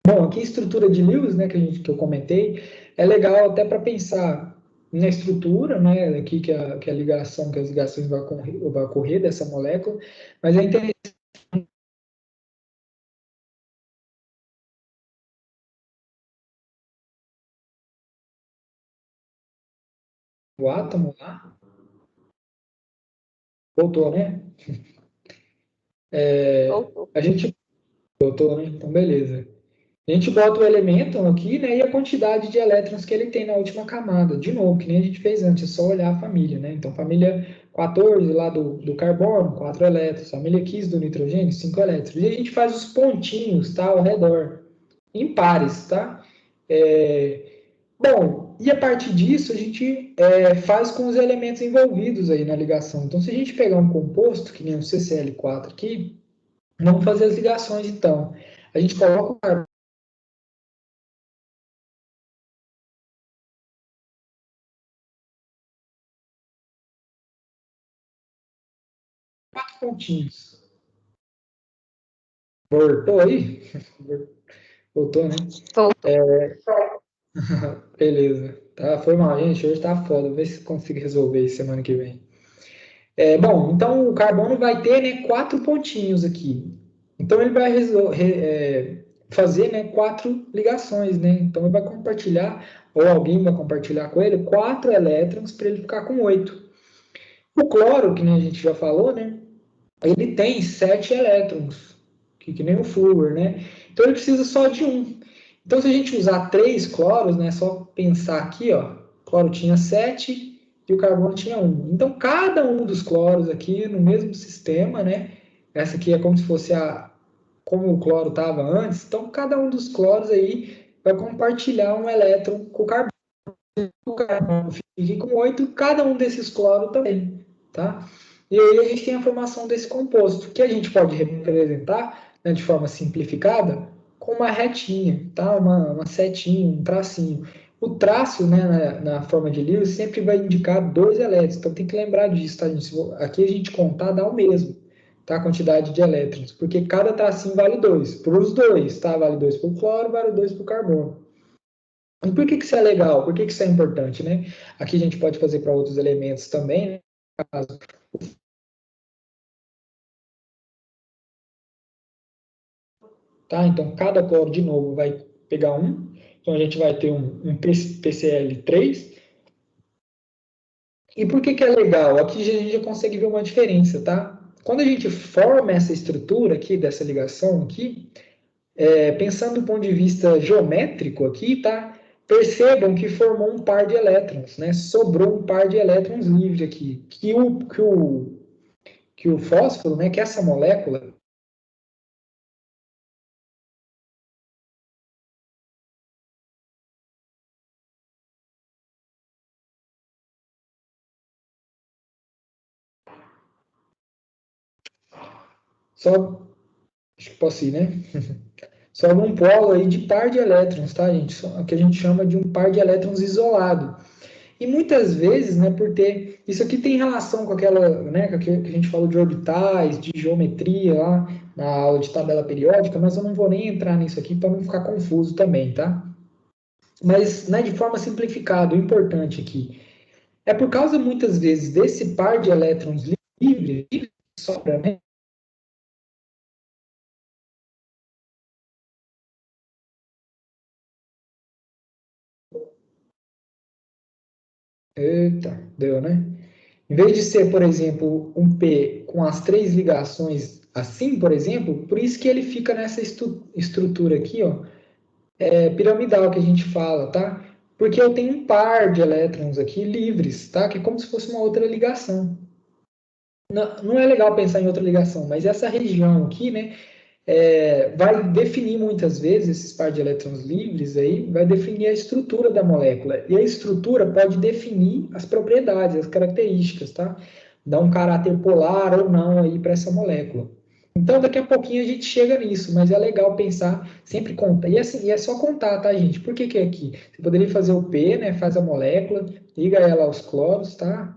Bom, aqui a estrutura de Lewis, né, que eu comentei, é legal até para pensar na estrutura, né, aqui que a ligação, que as ligações vai ocorrer dessa molécula, mas é interessante o átomo lá, voltou, né? Voltou. A gente voltou, né? Então, beleza. A gente bota o elemento aqui, né, e a quantidade de elétrons que ele tem na última camada. De novo, que nem a gente fez antes, é só olhar a família, né? Então, família 14 lá do carbono, 4 elétrons. Família 15 do nitrogênio, 5 elétrons. E a gente faz os pontinhos, tá, ao redor, em pares, tá? Bom, e a partir disso a gente faz com os elementos envolvidos aí na ligação. Então, se a gente pegar um composto, que nem o CCl4 aqui, vamos fazer as ligações, então. A gente coloca o carbono, 4 pontinhos. Voltou aí? Voltou, né? Voltou. Beleza. Tá, foi mal, gente. Hoje tá foda. Vou ver se consigo resolver isso semana que vem. Bom, então o carbono vai ter, né, 4 pontinhos aqui. Então ele vai fazer, né, 4 ligações, né? Então ele vai compartilhar, ou alguém vai compartilhar com ele, 4 elétrons para ele ficar com 8. O cloro, que nem a gente já falou, né? Ele tem 7 elétrons, que nem o flúor, né? Então ele precisa só de um. Então, se a gente usar 3 cloros, né, só pensar aqui, ó, o cloro tinha 7 e o carbono tinha 1. Então, cada um dos cloros aqui no mesmo sistema, né, essa aqui é como se fosse como o cloro estava antes, então cada um dos cloros aí vai compartilhar um elétron com o carbono fica com 8, cada um desses cloros também, tá? E aí a gente tem a formação desse composto, que a gente pode representar, né, de forma simplificada com uma retinha, tá? Uma setinha, um tracinho. O traço, né, na forma de Lewis, sempre vai indicar 2 elétrons, então tem que lembrar disso, tá, gente? Aqui a gente contar, dá o mesmo, tá? A quantidade de elétrons, porque cada tracinho vale 2, para os dois, tá? Vale 2 para o cloro, vale 2 para o carbono. E por que isso é legal? Por que isso é importante, né? Aqui a gente pode fazer para outros elementos também, né? Tá? Então, cada cloro, de novo, vai pegar um. Então, a gente vai ter um PCl3. E por que é legal? Aqui a gente já consegue ver uma diferença, tá? Quando a gente forma essa estrutura aqui, dessa ligação aqui, pensando do ponto de vista geométrico aqui, tá? Percebam que formou um par de elétrons, né? Sobrou um par de elétrons livre aqui. Que o fósforo, né? Que essa molécula, só, acho que posso ir, né? Sobra um polo aí de par de elétrons, tá, gente? O que a gente chama de um par de elétrons isolado. E muitas vezes, né, por ter... Isso aqui tem relação com aquela, né, com aquilo que a gente falou de orbitais, de geometria lá na aula de tabela periódica, mas eu não vou nem entrar nisso aqui para não ficar confuso também, tá? Mas, né, de forma simplificada, o importante aqui é por causa, muitas vezes, desse par de elétrons livres, que sobra, né? Eita, deu, né? Em vez de ser, por exemplo, um P com as 3 ligações assim, por exemplo, por isso que ele fica nessa estrutura aqui, ó, piramidal que a gente fala, tá? Porque eu tenho um par de elétrons aqui livres, tá? Que é como se fosse uma outra ligação. Não é legal pensar em outra ligação, mas essa região aqui, né, vai definir muitas vezes, esses par de elétrons livres aí, vai definir a estrutura da molécula. E a estrutura pode definir as propriedades, as características, tá? Dar um caráter polar ou não aí para essa molécula. Então, daqui a pouquinho a gente chega nisso, mas é legal pensar, sempre contar. E assim, é só contar, tá, gente? Por que é aqui? Você poderia fazer o P, né? Faz a molécula, liga ela aos cloros, tá?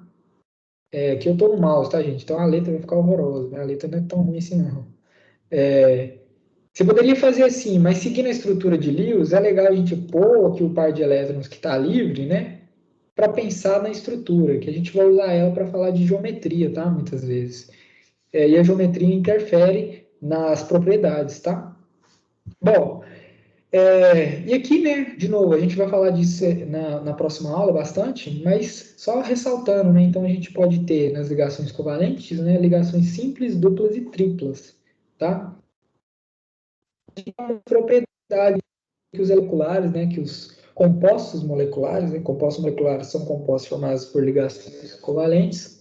Aqui eu tô no mouse, tá, gente? Então a letra vai ficar horrorosa, né? A letra não é tão ruim assim, não. Você poderia fazer assim, mas seguindo a estrutura de Lewis, é legal a gente pôr aqui o par de elétrons que está livre, né? Para pensar na estrutura, que a gente vai usar ela para falar de geometria, tá? Muitas vezes. E a geometria interfere nas propriedades, tá? Bom, e aqui, né, de novo, a gente vai falar disso na próxima aula bastante, mas só ressaltando, né? Então a gente pode ter nas ligações covalentes, né, ligações simples, duplas e triplas, tá? Propriedade que os moleculares, né, que os compostos moleculares, né, compostos moleculares são compostos formados por ligações covalentes,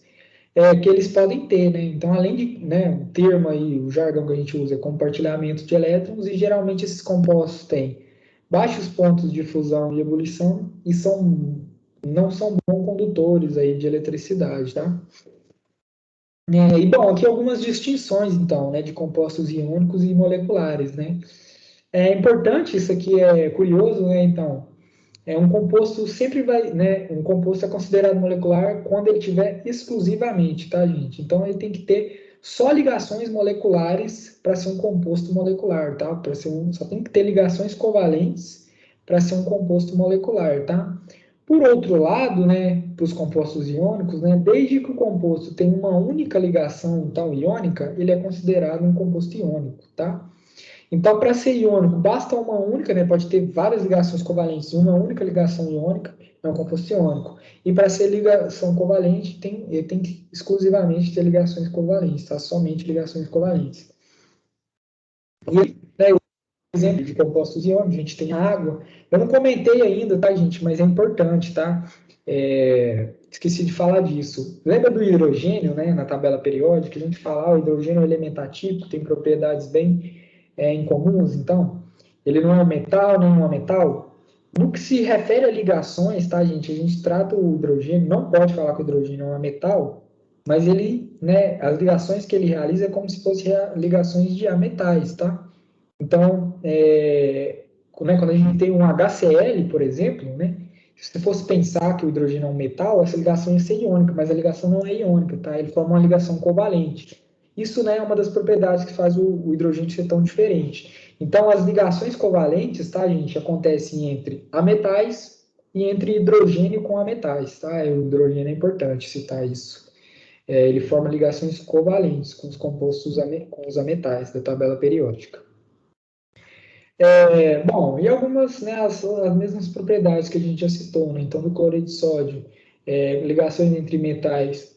que eles podem ter, né? Então, além de, né, o termo aí, o jargão que a gente usa é compartilhamento de elétrons, e geralmente esses compostos têm baixos pontos de fusão e ebulição e não são bons condutores aí de eletricidade, tá? E, bom, aqui algumas distinções, então, né, de compostos iônicos e moleculares, né? É importante, isso aqui é curioso, né? Então, um composto sempre vai, né? Um composto é considerado molecular quando ele tiver exclusivamente, tá, gente? Então, ele tem que ter só ligações moleculares para ser um composto molecular, tá? Só tem que ter ligações covalentes para ser um composto molecular, tá? Por outro lado, né, para os compostos iônicos, né, desde que o composto tem uma única ligação tal iônica, ele é considerado um composto iônico, tá? Então, para ser iônico, basta uma única, né? Pode ter várias ligações covalentes, uma única ligação iônica é um composto iônico. E para ser ligação covalente, ele tem que exclusivamente ter ligações covalentes, tá? Somente ligações covalentes. E, né, o exemplo de compostos iônicos, a gente tem água. Eu não comentei ainda, tá, gente? Mas é importante, tá? Esqueci de falar disso. Lembra do hidrogênio, né? Na tabela periódica, a gente fala, o hidrogênio é um elemento atípico, tem propriedades bem incomuns, então. ele não é um metal, nem um ametal. No que se refere a ligações, tá, gente? A gente trata o hidrogênio, não pode falar que o hidrogênio é um metal, mas ele, né, as ligações que ele realiza é como se fossem ligações de ametais, tá? Então, né, quando a gente tem um HCl, por exemplo, né, se você fosse pensar que o hidrogênio é um metal, essa ligação ia ser iônica, mas a ligação não é iônica, tá? Ele forma uma ligação covalente. Isso, né, é uma das propriedades que faz o hidrogênio ser tão diferente. Então, as ligações covalentes, tá, gente, acontecem entre ametais e entre hidrogênio com ametais, tá? O hidrogênio é importante citar isso. Ele forma ligações covalentes com os compostos com os ametais da tabela periódica. Bom, e algumas, né, as mesmas propriedades que a gente já citou, né? Então, do cloreto de sódio, ligações entre metais,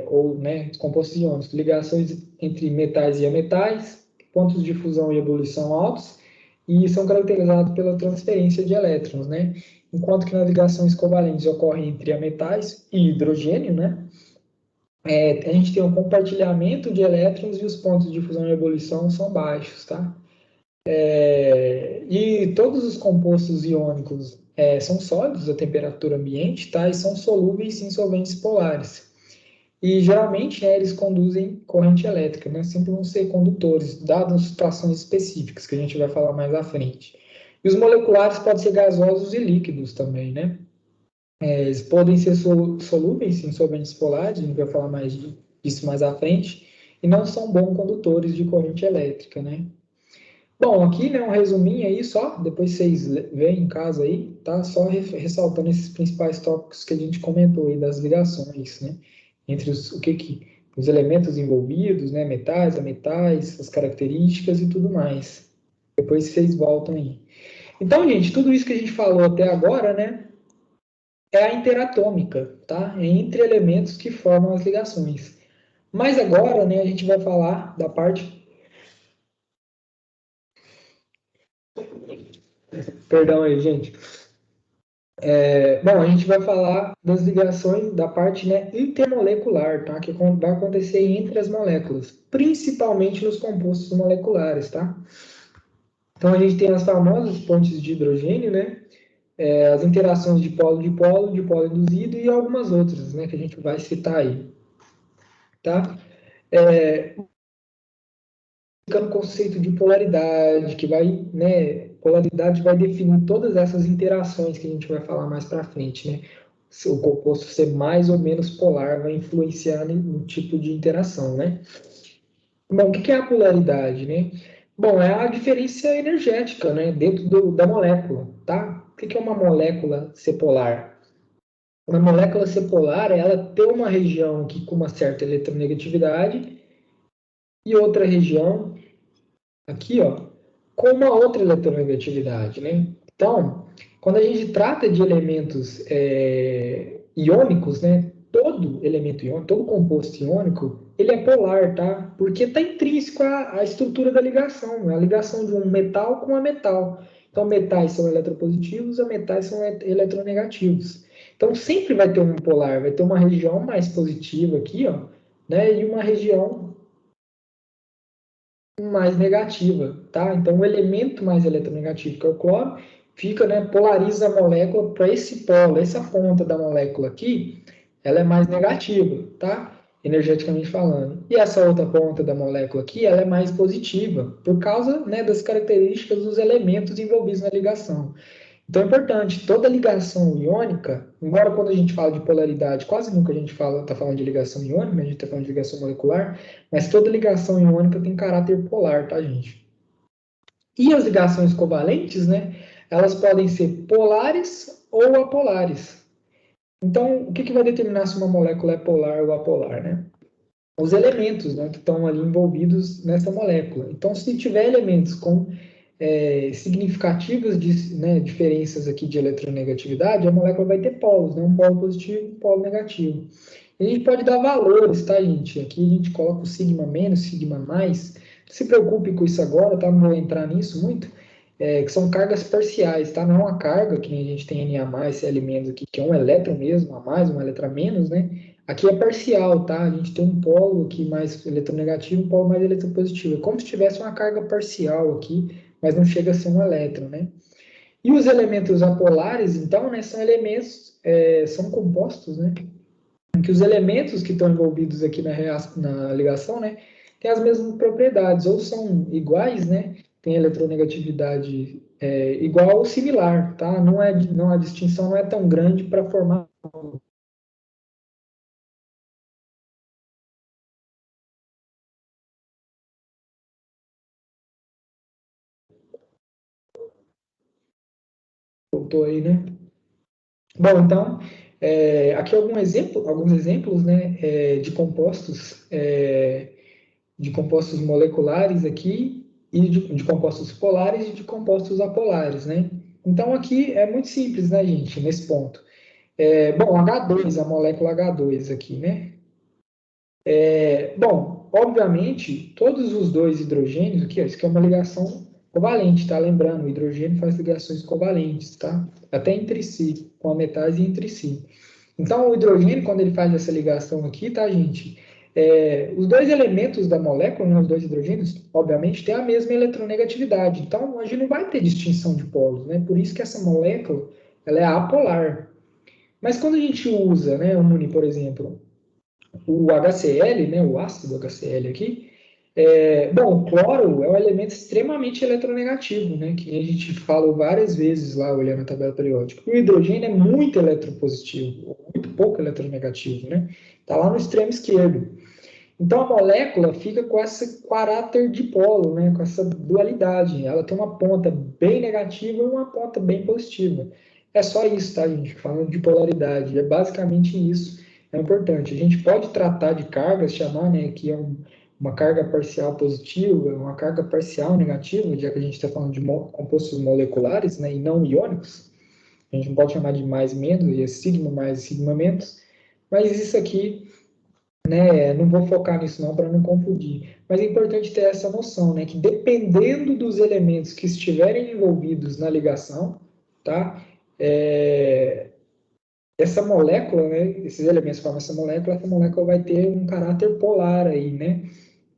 ou, né, compostos iônicos, ligações entre metais e ametais, pontos de fusão e ebulição altos, e são caracterizados pela transferência de elétrons, né? Enquanto que nas ligações covalentes ocorrem entre ametais e hidrogênio, né? A gente tem um compartilhamento de elétrons e os pontos de fusão e ebulição são baixos, tá? E todos os compostos iônicos são sólidos à temperatura ambiente, tá? E são solúveis em solventes polares. E geralmente, né, eles conduzem corrente elétrica, né? Sempre vão ser condutores, dadas situações específicas que a gente vai falar mais à frente. E os moleculares podem ser gasosos e líquidos também, né? Eles podem ser solúveis em solventes polares, a gente vai falar mais disso mais à frente, e não são bons condutores de corrente elétrica, né? Bom, aqui, né, um resuminho aí só, depois vocês veem em casa aí, tá? Só ressaltando esses principais tópicos que a gente comentou aí das ligações, né? Entre os elementos envolvidos, né? Metais, ametais, as características e tudo mais. Depois vocês voltam aí. Então, gente, tudo isso que a gente falou até agora, né? É a interatômica, tá? É entre elementos que formam as ligações. Mas agora, né, a gente vai falar da parte. Perdão aí, gente. Bom, a gente vai falar das ligações da parte, né, intermolecular, tá? Que vai acontecer entre as moléculas, principalmente nos compostos moleculares, tá? Então a gente tem as famosas pontes de hidrogênio, né? As interações de polo de polo induzido e algumas outras, né? Que a gente vai citar aí, tá? Ficando o conceito de polaridade, que vai, né? Polaridade vai definir todas essas interações que a gente vai falar mais para frente, né? Se o composto ser mais ou menos polar vai influenciar no tipo de interação, né? Bom, o que é a polaridade, né? Bom, é a diferença energética, né, dentro da molécula, tá? O que é uma molécula sepolar? Uma molécula sepolar é ela ter uma região aqui com uma certa eletronegatividade e outra região aqui, ó, com uma outra eletronegatividade, né? Então, quando a gente trata de elementos iônicos, né? Todo elemento iônico, todo composto iônico, ele é polar, tá? Porque está intrínseco à estrutura da ligação, a ligação de um metal com a metal. Então, metais são eletropositivos, ametais são eletronegativos. Então, sempre vai ter um polar, vai ter uma região mais positiva aqui, ó, né? E uma região mais negativa, tá? Então, o elemento mais eletronegativo, que é o cloro, fica, né, polariza a molécula para esse polo, essa ponta da molécula aqui, ela é mais negativa, tá? Energeticamente falando. E essa outra ponta da molécula aqui, ela é mais positiva, por causa, né, das características dos elementos envolvidos na ligação. Então é importante, toda ligação iônica, embora quando a gente fala de polaridade, quase nunca a gente está falando de ligação iônica, a gente está falando de ligação molecular, mas toda ligação iônica tem caráter polar, tá, gente? E as ligações covalentes, né, elas podem ser polares ou apolares. Então, o que vai determinar se uma molécula é polar ou apolar, né? Os elementos, né, que estão ali envolvidos nessa molécula. Então, se tiver elementos com significativas diferenças aqui de eletronegatividade, a molécula vai ter polos, né? Um polo positivo e um polo negativo. E a gente pode dar valores, tá, gente? Aqui a gente coloca o sigma menos, sigma mais. Não se preocupe com isso agora, tá? Não vou entrar nisso muito. Que são cargas parciais, tá? Não é uma carga, que nem a gente tem Na+, Cl- aqui, que é um elétron mesmo, a mais, um elétron a menos, né? Aqui é parcial, tá? A gente tem um polo aqui mais eletronegativo, um polo mais eletropositivo. É como se tivesse uma carga parcial aqui, mas não chega a ser um elétron, né? E os elementos apolares, então, né, são elementos, são compostos, né? Em que os elementos que estão envolvidos aqui na ligação, né, têm as mesmas propriedades, ou são iguais, né? Tem eletronegatividade igual ou similar, tá? Não a distinção não é tão grande para formar. Voltou aí, né? Bom, então, aqui alguns exemplos, né, de compostos moleculares aqui, e de compostos polares e de compostos apolares, né? Então, aqui é muito simples, né, gente, nesse ponto. Bom, H2, a molécula H2 aqui, né? Bom, obviamente, todos os dois hidrogênios aqui, ó, isso aqui é uma ligação covalente, tá? Lembrando, o hidrogênio faz ligações covalentes, tá? Até entre si, com a metais e entre si. Então, o hidrogênio, quando ele faz essa ligação aqui, tá, gente? Os dois elementos da molécula, né, os dois hidrogênios, obviamente, têm a mesma eletronegatividade. Então, a gente não vai ter distinção de polos, né? Por isso que essa molécula, ela é apolar. Mas quando a gente usa, né, une, por exemplo, o HCl, né, o ácido HCl aqui, bom, o cloro é um elemento extremamente eletronegativo, né, que a gente falou várias vezes lá olhando a tabela periódica. O hidrogênio é muito eletropositivo, muito pouco eletronegativo, né? Está lá no extremo esquerdo. Então a molécula fica com esse caráter dipolo, né, com essa dualidade. Ela tem uma ponta bem negativa e uma ponta bem positiva. É só isso, tá, gente? Falando de polaridade, é basicamente isso. É importante. A gente pode tratar de cargas, chamar, né, que é uma carga parcial positiva, uma carga parcial negativa, já que a gente está falando de compostos moleculares, né, e não iônicos. A gente não pode chamar de mais e menos, e é sigma mais e sigma menos. Mas isso aqui, né, não vou focar nisso não para não confundir. Mas é importante ter essa noção, né, que dependendo dos elementos que estiverem envolvidos na ligação, tá? Essa molécula, né, esses elementos formam essa molécula vai ter um caráter polar aí, né?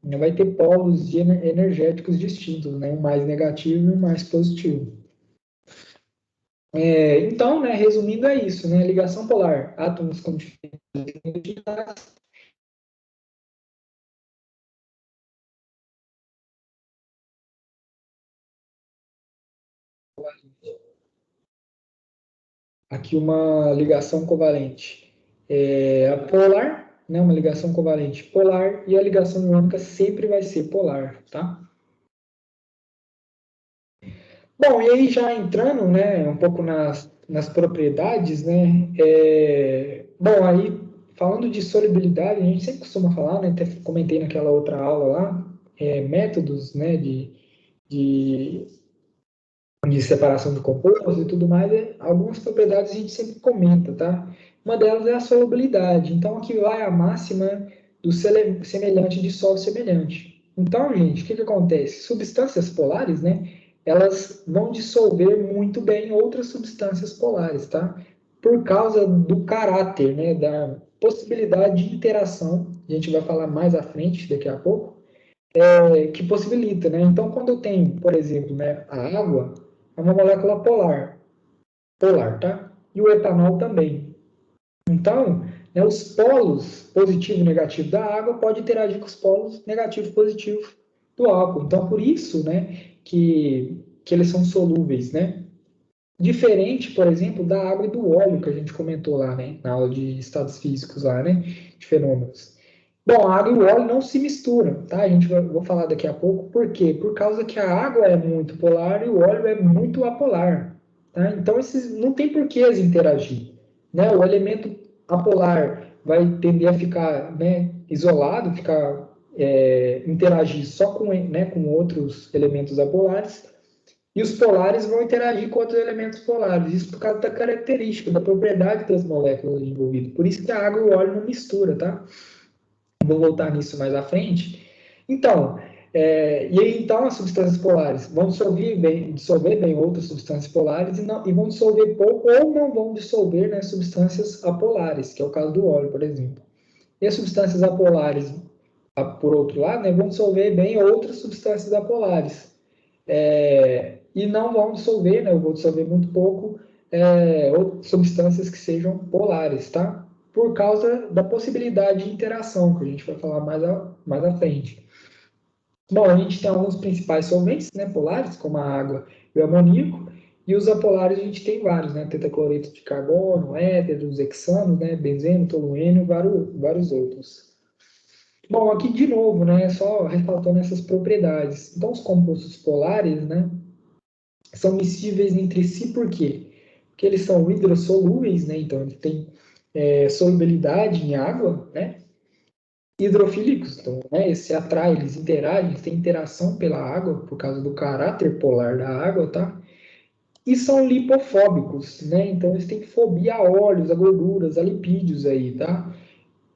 Não vai ter polos energéticos distintos, né? Um mais negativo e um mais positivo. Então, né, resumindo é isso, né? Ligação polar, átomos com diferentes identidades. Aqui uma ligação covalente. A polar, né, uma ligação covalente polar, e a ligação iônica sempre vai ser polar, tá? Bom, e aí já entrando, né, um pouco nas propriedades, né, bom, aí falando de solubilidade, a gente sempre costuma falar, né, até comentei naquela outra aula lá, métodos, né, de separação de compostos e tudo mais, algumas propriedades a gente sempre comenta, tá? Uma delas é a solubilidade. Então, aqui vai a máxima do semelhante dissolve semelhante. Então, gente, o que acontece? Substâncias polares, né? Elas vão dissolver muito bem outras substâncias polares, tá? Por causa do caráter, né? Da possibilidade de interação, a gente vai falar mais à frente, daqui a pouco, que possibilita, né? Então, quando eu tenho, por exemplo, né, a água, é uma molécula polar, tá? E o etanol também. Então, né, os polos positivo e negativo da água podem interagir com os polos negativo e positivo do álcool. Então, por isso, né, que eles são solúveis, né? Diferente, por exemplo, da água e do óleo que a gente comentou lá, né, na aula de estados físicos lá, né, de fenômenos. Bom, a água e o óleo não se misturam, tá? Vou falar daqui a pouco. Por quê? Por causa que a água é muito polar e o óleo é muito apolar, tá? Então, não tem por que eles interagir, né? O elemento apolar vai tender a ficar, né, isolado, interagir só com outros elementos apolares, e os polares vão interagir com outros elementos polares. Isso por causa da característica, da propriedade das moléculas envolvidas. Por isso que a água e o óleo não mistura, tá? Vou voltar nisso mais à frente. Então, e aí então as substâncias polares vão dissolver bem outras substâncias polares e vão dissolver pouco ou não vão dissolver, né, substâncias apolares, que é o caso do óleo, por exemplo. E as substâncias apolares, por outro lado, né, vão dissolver bem outras substâncias apolares. e não vão dissolver, né, eu vou dissolver muito pouco, ou substâncias que sejam polares, tá? Por causa da possibilidade de interação, que a gente vai falar mais à frente. Bom, a gente tem alguns principais solventes, né, polares, como a água e o amoníaco, e os apolares a gente tem vários, né, tetacloreto de carbono, éter, os hexanos, né, benzeno, tolueno e vários outros. Bom, aqui de novo, né, só ressaltando essas propriedades. Então, os compostos polares, né, são miscíveis entre si por quê? Porque eles são hidrossolúveis, né, então eles têm solubilidade em água, né, hidrofílicos, então, né, eles se atraem, eles interagem, eles têm interação pela água, por causa do caráter polar da água, tá? E são lipofóbicos, né, então eles têm fobia a óleos, a gorduras, a lipídios aí, tá?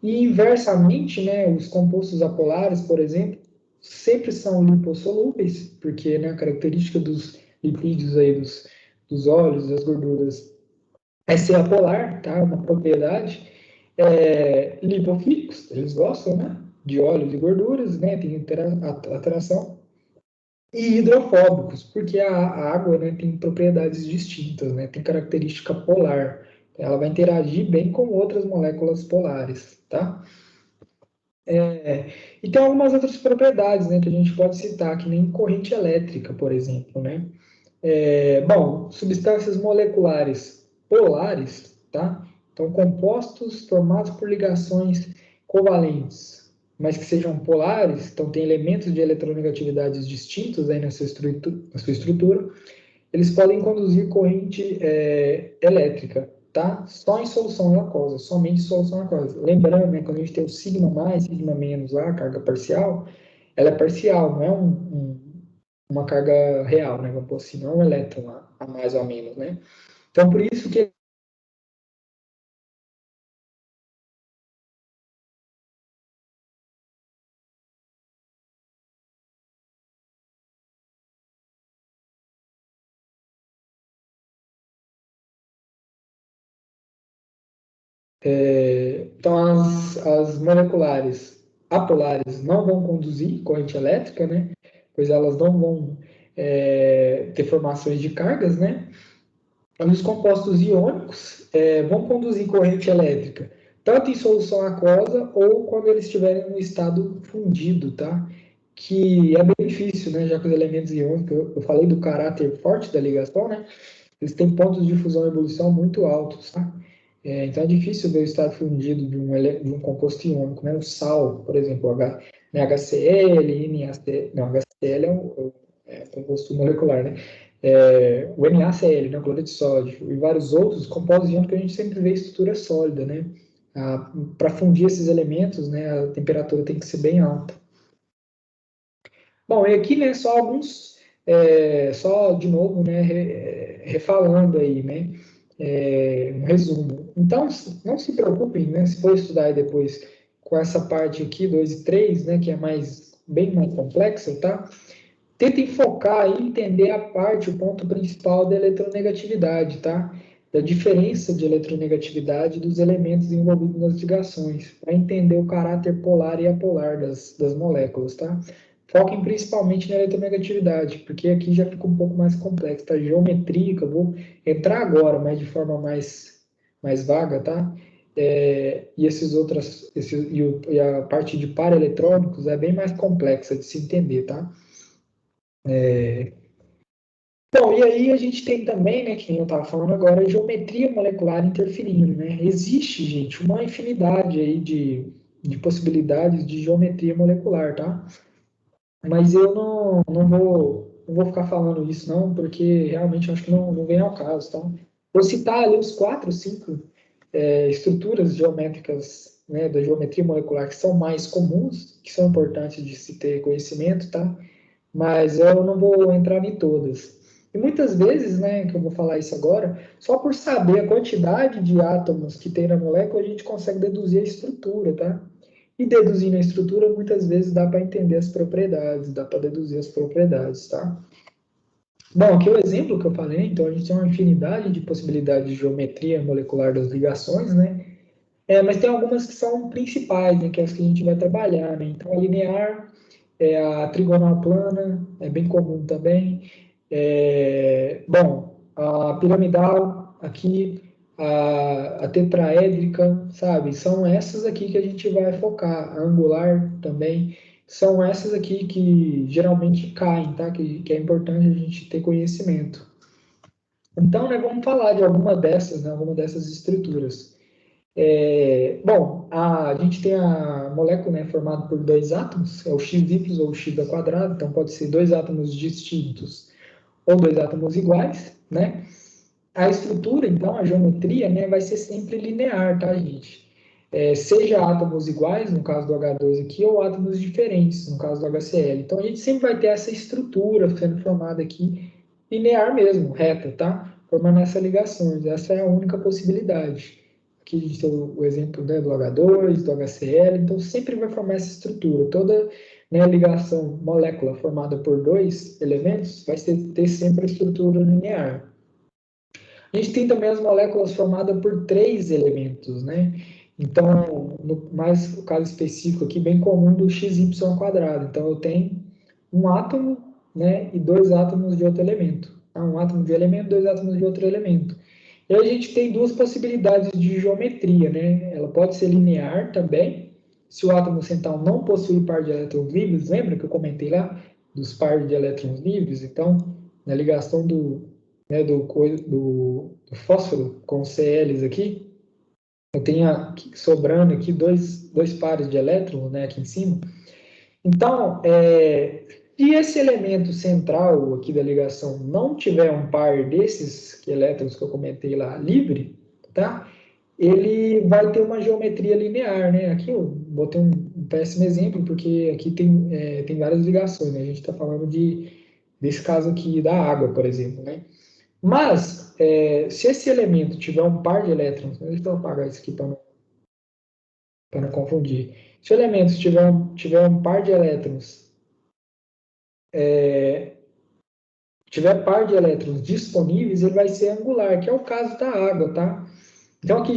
E inversamente, né, os compostos apolares, por exemplo, sempre são lipossolúveis, porque, né, a característica dos lipídios aí, dos óleos, das gorduras, é ser apolar, tá? Uma propriedade. Lipofílicos, eles gostam, né, de óleos e gorduras, né, tem atração. E hidrofóbicos, porque a água, né, tem propriedades distintas, né, tem característica polar. Ela vai interagir bem com outras moléculas polares, tá? E tem algumas outras propriedades, né, que a gente pode citar, que nem corrente elétrica, por exemplo, né? Bom, substâncias moleculares polares, tá? Então, compostos formados por ligações covalentes, mas que sejam polares, então tem elementos de eletronegatividades distintos aí na sua estrutura, eles podem conduzir corrente elétrica, tá? Só em solução aquosa, somente em solução aquosa. Lembrando, né, quando a gente tem o sigma mais, sigma menos lá, a carga parcial, ela é parcial, não é uma carga real, né? Vamos pôr assim, não é um elétron a mais ou a menos, né? Então, por isso que então as moleculares apolares não vão conduzir corrente elétrica, né? Pois elas não vão ter formações de cargas, né? Os compostos iônicos vão conduzir corrente elétrica, tanto em solução aquosa ou quando eles estiverem no estado fundido, tá? Que é bem difícil, né? Já que os elementos iônicos, eu falei do caráter forte da ligação, né? Eles têm pontos de fusão e ebulição muito altos, tá? Então é difícil ver o estado fundido de um composto iônico, né? O sal, por exemplo, HCl, NaCl, não, HCl é um composto molecular, né? O NaCl, né? O cloreto de sódio, e vários outros compostos iônicos que a gente sempre vê estrutura sólida, né? Para fundir esses elementos, né? A temperatura tem que ser bem alta. Bom, e aqui, né? Só alguns, só de novo, né? Refalando aí, né? Um resumo. Então, não se preocupem, né, se for estudar aí depois com essa parte aqui, 2 e 3, né, que é bem mais complexa, tá? Tentem focar e entender a parte, o ponto principal da eletronegatividade, tá? Da diferença de eletronegatividade dos elementos envolvidos nas ligações, para entender o caráter polar e apolar das moléculas, tá? Foquem principalmente na eletronegatividade, porque aqui já fica um pouco mais complexo, tá? Geometria, que eu vou entrar agora, mas de forma mais vaga, tá? E e a parte de paraeletrônicos é bem mais complexa de se entender, tá? Bom, e aí a gente tem também, né, que eu estava falando agora, a geometria molecular interferindo, né? Existe, gente, uma infinidade aí de possibilidades de geometria molecular, tá? Mas eu não vou ficar falando isso, não, porque realmente eu acho que não vem ao caso, tá? Vou citar ali os 4, 5 estruturas geométricas, né, da geometria molecular que são mais comuns, que são importantes de se ter conhecimento, tá? Mas eu não vou entrar em todas. E muitas vezes, né, que eu vou falar isso agora, só por saber a quantidade de átomos que tem na molécula, a gente consegue deduzir a estrutura, tá? E deduzindo a estrutura, muitas vezes dá para entender as propriedades, dá para deduzir as propriedades, tá? Bom, aqui é o exemplo que eu falei, então a gente tem uma infinidade de possibilidades de geometria molecular das ligações, né? Mas tem algumas que são principais, né, que é as que a gente vai trabalhar, né? Então, a linear, é a trigonal plana, é bem comum também. Bom, a piramidal aqui, a tetraédrica, sabe? São essas aqui que a gente vai focar. A angular também. São essas aqui que geralmente caem, tá? Que é importante a gente ter conhecimento. Então, né, vamos falar de alguma dessas, né? Alguma dessas estruturas. Bom, a gente tem a molécula, né, formada por dois átomos, é o XY ou o x ao quadrado, então pode ser dois átomos distintos ou dois átomos iguais, né? A estrutura, então, a geometria, né, vai ser sempre linear, tá, gente? Seja átomos iguais, no caso do H2 aqui, ou átomos diferentes, no caso do HCl. Então, a gente sempre vai ter essa estrutura sendo formada aqui, linear mesmo, reta, tá? Formando essas ligações. Essa é a única possibilidade. Aqui a gente tem o exemplo, né, do H2, do HCl, então sempre vai formar essa estrutura. Toda, né, ligação molécula formada por dois elementos vai ter sempre a estrutura linear. A gente tem também as moléculas formadas por três elementos, né? Então, mais o caso específico aqui, bem comum do XY quadrado. Então, eu tenho um átomo, né, e dois átomos de outro elemento. Um átomo de um elemento, dois átomos de outro elemento. E a gente tem duas possibilidades de geometria, né? Ela pode ser linear também, se o átomo central não possui par de elétrons livres, lembra que eu comentei lá dos pares de elétrons livres? Então, na ligação do fósforo com os Cls aqui, eu tenho aqui, sobrando aqui dois pares de elétrons, né, aqui em cima. Então, se esse elemento central aqui da ligação não tiver um par desses elétrons que eu comentei lá livre, tá? Ele vai ter uma geometria linear, né? Aqui eu botei um péssimo exemplo, porque aqui tem várias ligações, né? A gente está falando desse caso aqui da água, por exemplo, né? Mas, se esse elemento tiver um par de elétrons, deixa eu apagar isso aqui para não confundir. Se o elemento tiver um par de elétrons, tiver par de elétrons disponíveis, ele vai ser angular, que é o caso da água, tá? Então, aqui a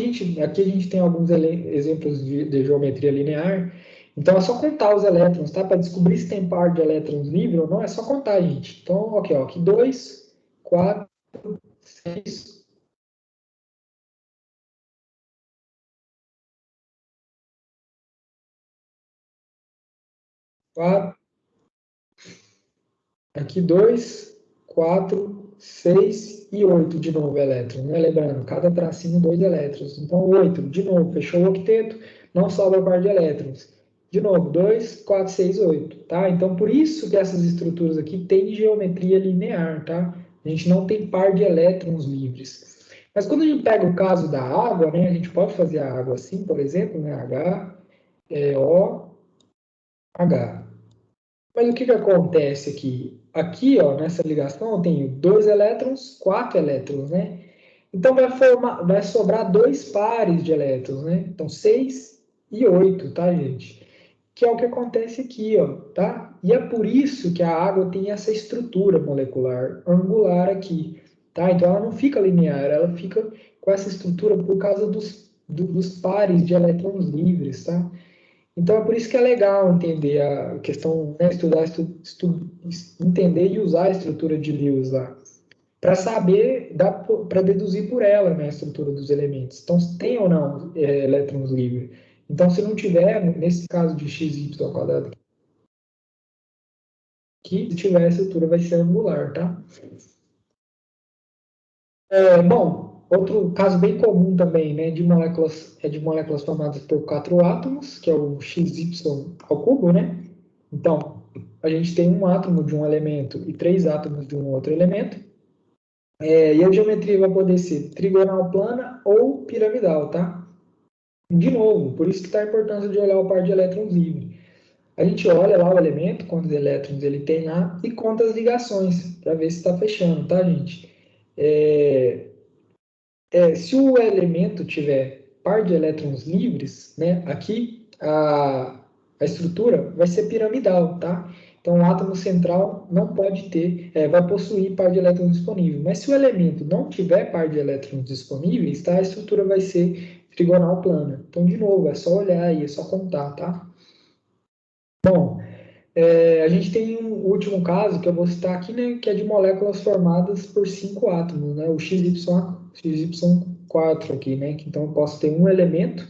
gente tem alguns exemplos de geometria linear. Então, é só contar os elétrons, tá? Para descobrir se tem par de elétrons livre ou não, é só contar, gente. Então, ok, ó, aqui 2, 4, 6, 4, aqui 2, 4, 6 e 8 de novo elétrons, né? Lembrando, cada tracinho 2 elétrons. Então, 8, de novo, fechou o octeto, não sobra par de elétrons. De novo, 2, 4, 6, 8, tá? Então, por isso que essas estruturas aqui têm geometria linear, tá? A gente não tem par de elétrons livres. Mas quando a gente pega o caso da água, né? A gente pode fazer a água assim, por exemplo, né? H, O, H. Mas o que acontece aqui? Aqui, ó, nessa ligação, eu tenho 2 elétrons, 4 elétrons, né? Então, vai sobrar dois pares de elétrons, né? Então, 6 e 8, tá, gente? Que é o que acontece aqui, ó, tá? E é por isso que a água tem essa estrutura molecular angular aqui, tá? Então, ela não fica linear, ela fica com essa estrutura por causa dos pares de elétrons livres, tá? Então, é por isso que é legal entender a questão, né, entender e usar a estrutura de Lewis lá, para saber, para deduzir por ela, né, a estrutura dos elementos. Então, se tem ou não elétrons livres. Então, se não tiver, nesse caso de xy ao quadrado aqui, se tiver a estrutura vai ser angular, tá? Bom, outro caso bem comum também, né, de moléculas formadas por 4 átomos, que é o XY ao cubo, né? Então, a gente tem um átomo de um elemento e 3 átomos de um outro elemento. E a geometria vai poder ser trigonal plana ou piramidal, tá? De novo, por isso que está a importância de olhar o par de elétrons livre. A gente olha lá o elemento, quantos elétrons ele tem lá, e conta as ligações, para ver se está fechando, tá, gente? Se o elemento tiver par de elétrons livres, né, aqui a estrutura vai ser piramidal, tá? Então, o átomo central não pode ter, vai possuir par de elétrons disponível. Mas se o elemento não tiver par de elétrons disponíveis, tá? A estrutura vai ser trigonal plana. Então, de novo, é só olhar aí, é só contar, tá? Bom, A gente tem um último caso que eu vou citar aqui, né, que é de moléculas formadas por 5 átomos, né, o XY4 aqui, né, que então eu posso ter um elemento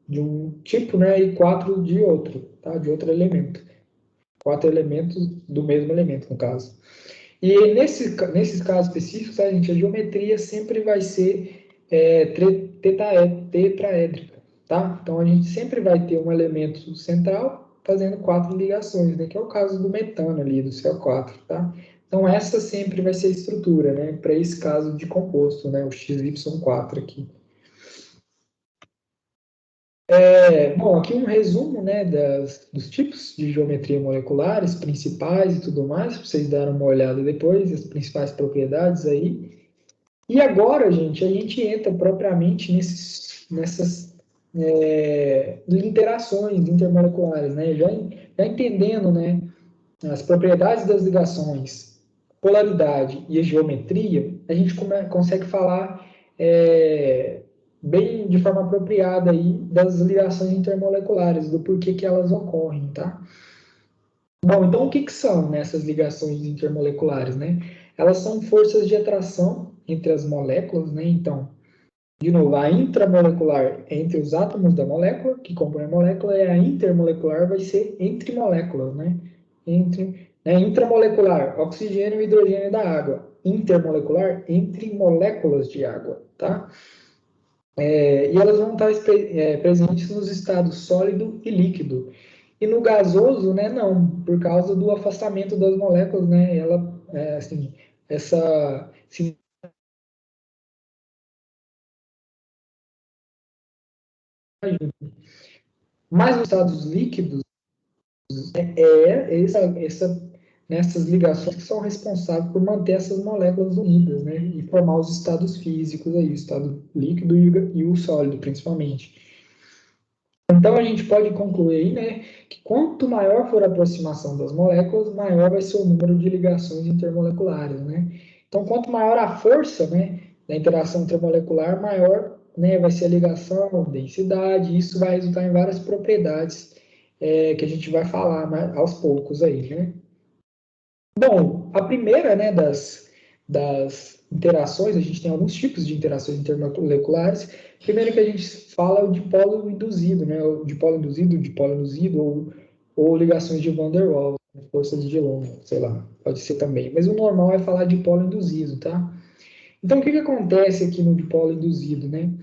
de um tipo, né, e 4 de outro, tá, de outro elemento. 4 elementos do mesmo elemento, no caso. E nesses casos específicos, tá, gente, a geometria sempre vai ser tetraédrica, tá? Então, a gente sempre vai ter um elemento central fazendo 4 ligações, né? Que é o caso do metano ali, do CO4, tá? Então, essa sempre vai ser a estrutura, né? Para esse caso de composto, né? O XY4 aqui. Bom, aqui um resumo, né, dos tipos de geometria moleculares principais e tudo mais, para vocês darem uma olhada depois, as principais propriedades aí. E agora, gente, a gente entra propriamente nessas interações intermoleculares, né? Já entendendo, né, as propriedades das ligações, polaridade e a geometria, a gente consegue falar bem de forma apropriada aí das ligações intermoleculares, do porquê que elas ocorrem, tá? Bom, então o que são essas ligações intermoleculares, né? Elas são forças de atração entre as moléculas, né? Então, de novo, a intramolecular é entre os átomos da molécula, que compõem a molécula, e a intermolecular vai ser entre moléculas, né? Intramolecular, oxigênio e hidrogênio da água. Intermolecular, entre moléculas de água, tá? E elas vão estar presentes nos estados sólido e líquido. E no gasoso, né, não, por causa do afastamento das moléculas, né? Ela, assim, essa... Mas nos estados líquidos, nessas ligações que são responsáveis por manter essas moléculas unidas, né? E formar os estados físicos aí, o estado líquido e o sólido, principalmente. Então, a gente pode concluir aí, né, que quanto maior for a aproximação das moléculas, maior vai ser o número de ligações intermoleculares, né? Então, quanto maior a força, né, da interação intermolecular, maior, né, vai ser a ligação, densidade, e isso vai resultar em várias propriedades que a gente vai falar aos poucos aí, né? Bom, a primeira, né, das interações, a gente tem alguns tipos de interações intermoleculares. Primeiro que a gente fala é o dipolo induzido, né, o dipolo induzido, ou ligações de Van der Waals, forças de London, sei lá, pode ser também. Mas o normal é falar dipolo induzido, tá? Então, o que acontece aqui no dipolo induzido, né?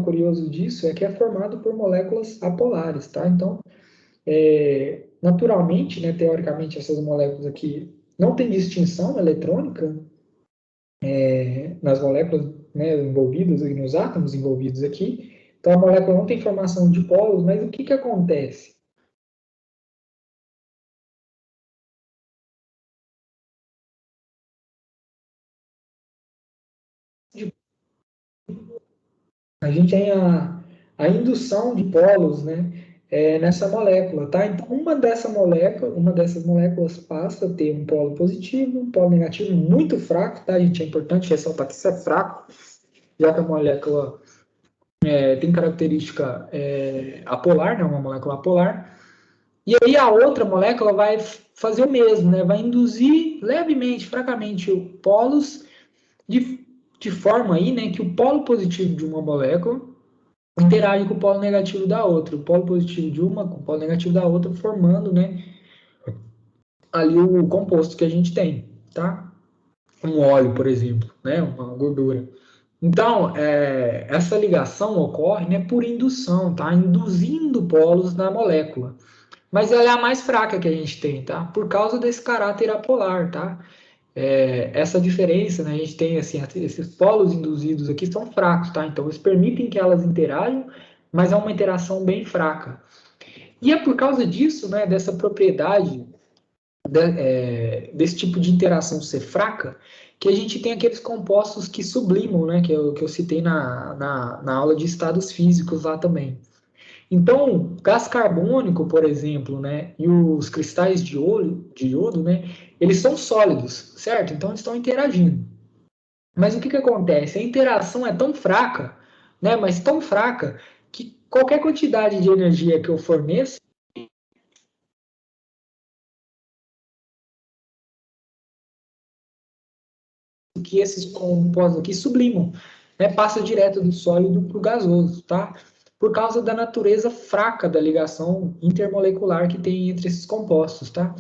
Curioso disso é que é formado por moléculas apolares, tá? Então, naturalmente, né, teoricamente, essas moléculas aqui não têm distinção eletrônica nas moléculas, né, envolvidas, nos átomos envolvidos aqui. Então, a molécula não tem formação de polos, mas o que acontece? A gente tem a indução de polos, né, nessa molécula, tá? Então, uma dessas moléculas passa a ter um polo positivo, um polo negativo muito fraco, tá, gente? É importante ressaltar que isso é fraco, já que a molécula tem característica apolar, né, uma molécula apolar. E aí a outra molécula vai fazer o mesmo, né? Vai induzir levemente, fracamente, polos de forma aí, né, que o polo positivo de uma molécula interage com o polo negativo da outra. O polo positivo de uma com o polo negativo da outra, formando, né, ali o composto que a gente tem, tá? Um óleo, por exemplo, né, uma gordura. Então, essa ligação ocorre, né, por indução, tá? Induzindo polos na molécula. Mas ela é a mais fraca que a gente tem, tá? Por causa desse caráter apolar, tá? Essa diferença, né? A gente tem, assim, esses polos induzidos aqui são fracos, tá? Então, eles permitem que elas interajam, mas é uma interação bem fraca. E é por causa disso, né, dessa propriedade, desse tipo de interação ser fraca, que a gente tem aqueles compostos que sublimam, né? Que eu citei na aula de estados físicos lá também. Então, gás carbônico, por exemplo, né, e os cristais de iodo, né, eles são sólidos, certo? Então, eles estão interagindo. Mas o que acontece? A interação é tão fraca, né, mas tão fraca, que qualquer quantidade de energia que eu forneça, que esses compostos aqui sublimam, né? Passa direto do sólido para o gasoso, tá? Por causa da natureza fraca da ligação intermolecular que tem entre esses compostos, tá?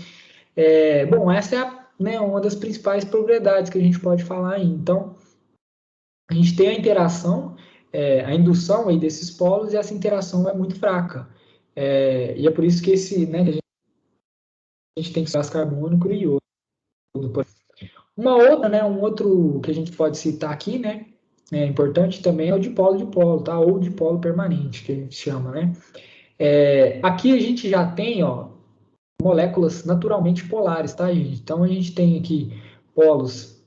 Bom, essa é né, uma das principais propriedades que a gente pode falar aí. Então, a gente tem a interação, a indução aí desses polos, e essa interação é muito fraca. E é por isso que né, que a gente tem que gás carbônico e iodo. Uma outra, né, um outro que a gente pode citar aqui, né, importante também é o dipolo, tá? Ou dipolo permanente, que a gente chama, né? Aqui a gente já tem, ó, moléculas naturalmente polares, tá, gente? Então a gente tem aqui polos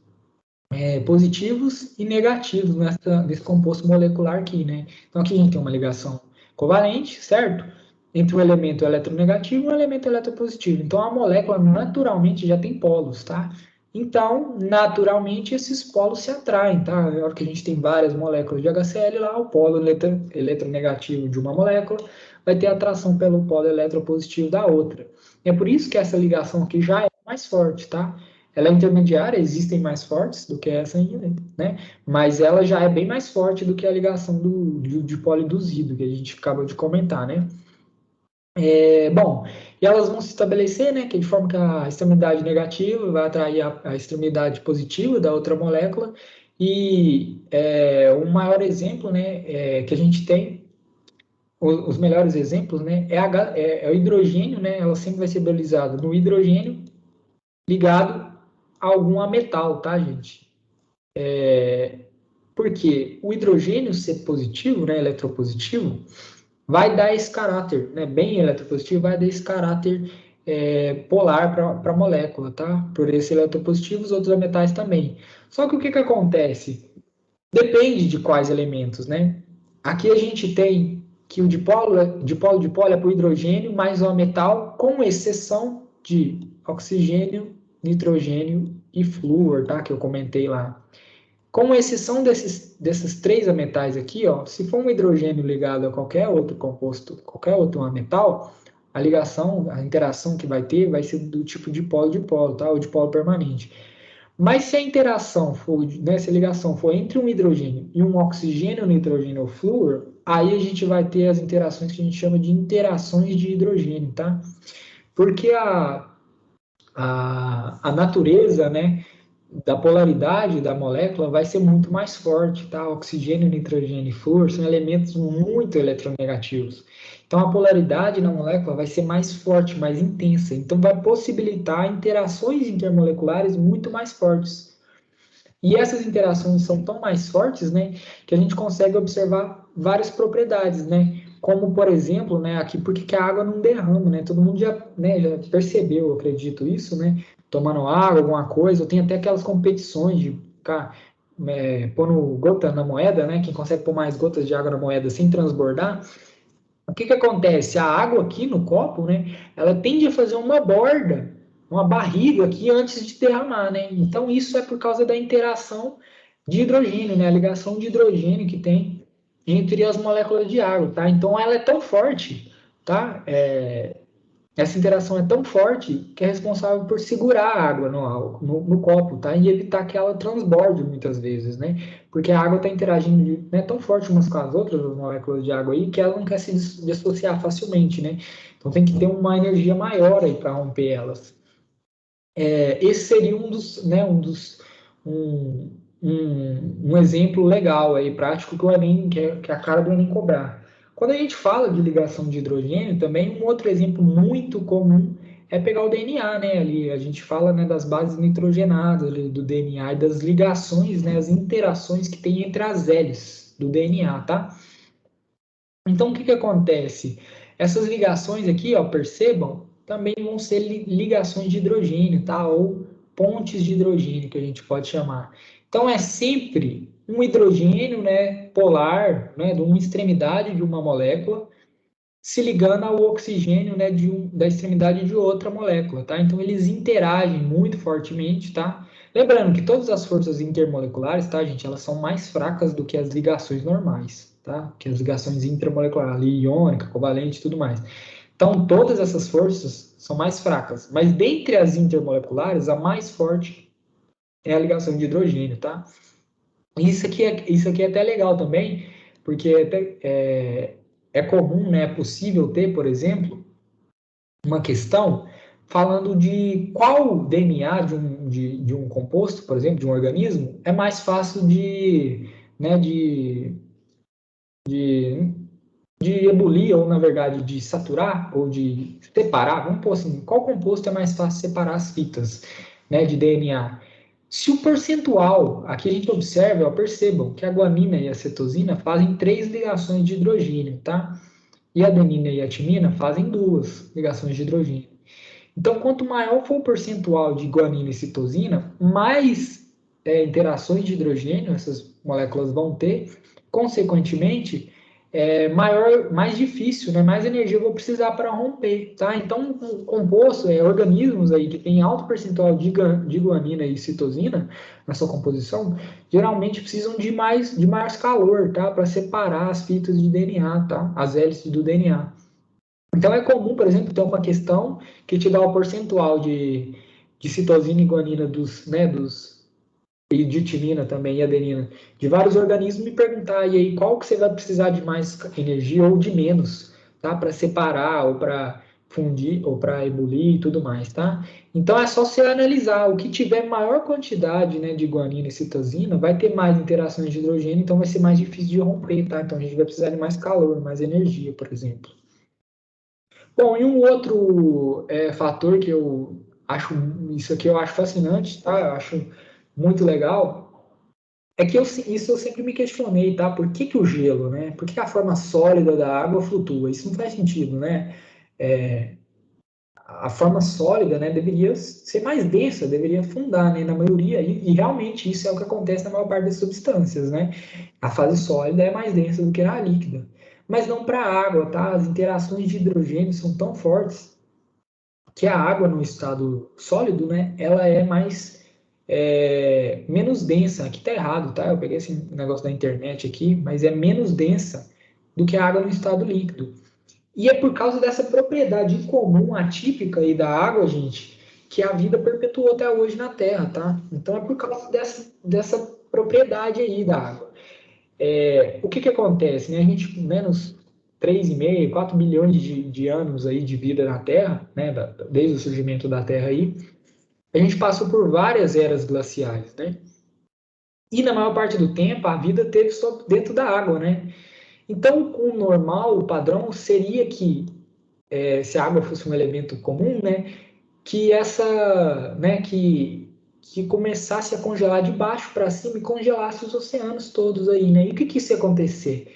positivos e negativos nesse composto molecular aqui, né? Então aqui a gente tem uma ligação covalente, certo? Entre o elemento eletronegativo e o elemento eletropositivo. Então a molécula naturalmente já tem polos, tá? Então, naturalmente, esses polos se atraem, tá? Na hora que a gente tem várias moléculas de HCl lá, o polo eletronegativo de uma molécula vai ter atração pelo polo eletropositivo da outra. É por isso que essa ligação aqui já é mais forte, tá? Ela é intermediária, existem mais fortes do que essa ainda, né? Mas ela já é bem mais forte do que a ligação do dipolo induzido, que a gente acabou de comentar, né? Bom, e elas vão se estabelecer, né, que de forma que a extremidade negativa vai atrair a extremidade positiva da outra molécula, e o maior exemplo, né, que a gente tem, os melhores exemplos, né, é o hidrogênio, né, ela sempre vai ser hidrolisada no hidrogênio ligado a algum metal, tá, gente? Porque o hidrogênio ser positivo, né, eletropositivo, vai dar esse caráter, né, bem eletropositivo, vai dar esse caráter polar para a molécula, tá? Por esse eletropositivo, os outros metais também. Só que o que acontece? Depende de quais elementos, né? Aqui a gente tem que o dipolo é para o hidrogênio mais o metal, com exceção de oxigênio, nitrogênio e flúor, tá? Que eu comentei lá. Com exceção desses três metais aqui, ó, se for um hidrogênio ligado a qualquer outro composto, qualquer outro metal, a ligação, a interação que vai ter vai ser do tipo dipolo, tá? Ou dipolo permanente. Mas se a interação for, né, se a ligação for entre um hidrogênio e um oxigênio, nitrogênio ou flúor, aí a gente vai ter as interações que a gente chama de interações de hidrogênio, tá? Porque a natureza, né, da polaridade da molécula vai ser muito mais forte, tá? Oxigênio, nitrogênio e flúor são elementos muito eletronegativos. Então, a polaridade na molécula vai ser mais forte, mais intensa. Então, vai possibilitar interações intermoleculares muito mais fortes. E essas interações são tão mais fortes, né, que a gente consegue observar várias propriedades, né? Como, por exemplo, né, aqui, porque que a água não derrama, né? Todo mundo já, né, já percebeu, eu acredito, isso, né? Tomando água, alguma coisa, ou tem até aquelas competições de ficar pondo gota na moeda, né? Quem consegue pôr mais gotas de água na moeda sem transbordar. O que acontece? A água aqui no copo, né? Ela tende a fazer uma borda, uma barriga aqui antes de derramar, né? Então, isso é por causa da interação de hidrogênio, né? A ligação de hidrogênio que tem entre as moléculas de água, tá? Então, ela é tão forte, tá? Essa interação é tão forte que é responsável por segurar a água no copo, tá? E evitar que ela transborde muitas vezes, né? Porque a água está interagindo, né, tão forte umas com as outras, as moléculas de água aí, que ela não quer se dissociar facilmente, né? Então tem que ter uma energia maior aí para romper elas. Esse seria um exemplo legal aí, prático, que o Enem, que a cara do Enem cobrar. Quando a gente fala de ligação de hidrogênio, também um outro exemplo muito comum é pegar o DNA, né? Ali a gente fala, né, das bases nitrogenadas ali, do DNA e das ligações, né, as interações que tem entre as hélices do DNA, tá? Então, o que acontece? Essas ligações aqui, ó, percebam, também vão ser ligações de hidrogênio, tá? Ou pontes de hidrogênio, que a gente pode chamar. Então, é sempre um hidrogênio, né, polar, né, de uma extremidade de uma molécula, se ligando ao oxigênio, né, da extremidade de outra molécula, tá? Então, eles interagem muito fortemente, tá? Lembrando que todas as forças intermoleculares, tá, gente, elas são mais fracas do que as ligações normais. tá? Que é as ligações intramoleculares, ali, iônica, covalente e tudo mais. Então, todas essas forças são mais fracas, mas dentre as intermoleculares, a mais forte é a ligação de hidrogênio, tá? Isso aqui é até legal também, porque é comum, né, é possível ter, por exemplo, uma questão falando de qual DNA de um composto, por exemplo, de um organismo, é mais fácil né, de ebulir, ou na verdade de saturar, ou de separar. Vamos pôr assim, qual composto é mais fácil separar as fitas, né, de DNA? Se o percentual, aqui a gente observa, ó, percebam que a guanina e a cetosina fazem 3 ligações de hidrogênio, tá? E a adenina e a timina fazem 2 ligações de hidrogênio. Então, quanto maior for o percentual de guanina e citosina, mais interações de hidrogênio essas moléculas vão ter, consequentemente, mais difícil, né, mais energia eu vou precisar para romper, tá? Então, o composto, organismos aí que tem alto percentual de guanina e citosina na sua composição, geralmente precisam de mais calor, tá? Para separar as fitas de DNA, tá? As hélices do DNA. Então, é comum, por exemplo, ter uma questão que te dá o percentual de citosina e guanina e de timina também, e adenina, de vários organismos, me perguntar, e aí, qual que você vai precisar de mais energia ou de menos, tá? Para separar, ou para fundir, ou para ebulir e tudo mais, tá? Então, é só você analisar. O que tiver maior quantidade, né, de guanina e citosina, vai ter mais interações de hidrogênio, então vai ser mais difícil de romper, tá? Então, a gente vai precisar de mais calor, mais energia, por exemplo. Bom, e um outro fator que eu acho, isso aqui eu acho fascinante, tá? Eu acho muito legal, é que isso eu sempre me questionei, tá? Por que que o gelo, né? Por que a forma sólida da água flutua? Isso não faz sentido, né? A forma sólida, né, deveria ser mais densa, deveria afundar, né, na maioria, e realmente isso é o que acontece na maior parte das substâncias, né? A fase sólida é mais densa do que a líquida. Mas não para a água, tá? As interações de hidrogênio são tão fortes que a água no estado sólido, né, ela é menos densa. Aqui tá errado, tá? Eu peguei esse negócio da internet aqui, mas é menos densa do que a água no estado líquido. E é por causa dessa propriedade incomum, atípica aí da água, gente, que a vida perpetuou até hoje na Terra, tá? Então é por causa dessa propriedade aí da água. O que acontece, né? A gente, menos 3,5, 4 bilhões de anos aí de vida na Terra, né? Desde o surgimento da Terra aí, a gente passou por várias eras glaciais, né? E na maior parte do tempo a vida teve só dentro da água, né? Então, o normal, o padrão seria que, se a água fosse um elemento comum, né, que começasse a congelar de baixo para cima e congelasse os oceanos todos aí, né? E o que isso ia acontecer?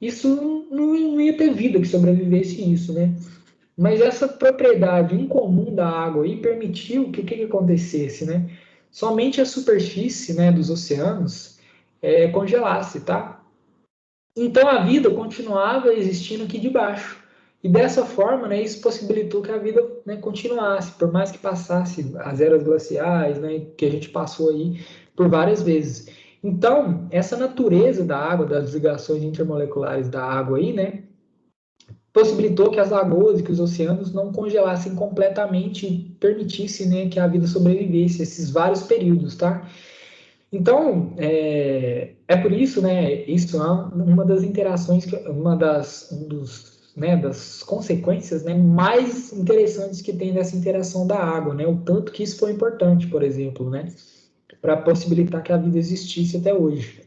Isso não ia ter vida que sobrevivesse isso, né? Mas essa propriedade incomum da água aí permitiu que acontecesse, né? Somente a superfície, né, dos oceanos congelasse, tá? Então a vida continuava existindo aqui debaixo. E dessa forma, né, isso possibilitou que a vida, né, continuasse, por mais que passasse as eras glaciais, né, que a gente passou aí por várias vezes. Então, essa natureza da água, das ligações intermoleculares da água aí, né, possibilitou que as lagoas e que os oceanos não congelassem completamente e permitisse, né, que a vida sobrevivesse esses vários períodos, tá? Então, por isso, né, isso é uma das interações, das consequências, né, mais interessantes que tem dessa interação da água, né, o tanto que isso foi importante, por exemplo, né, para possibilitar que a vida existisse até hoje.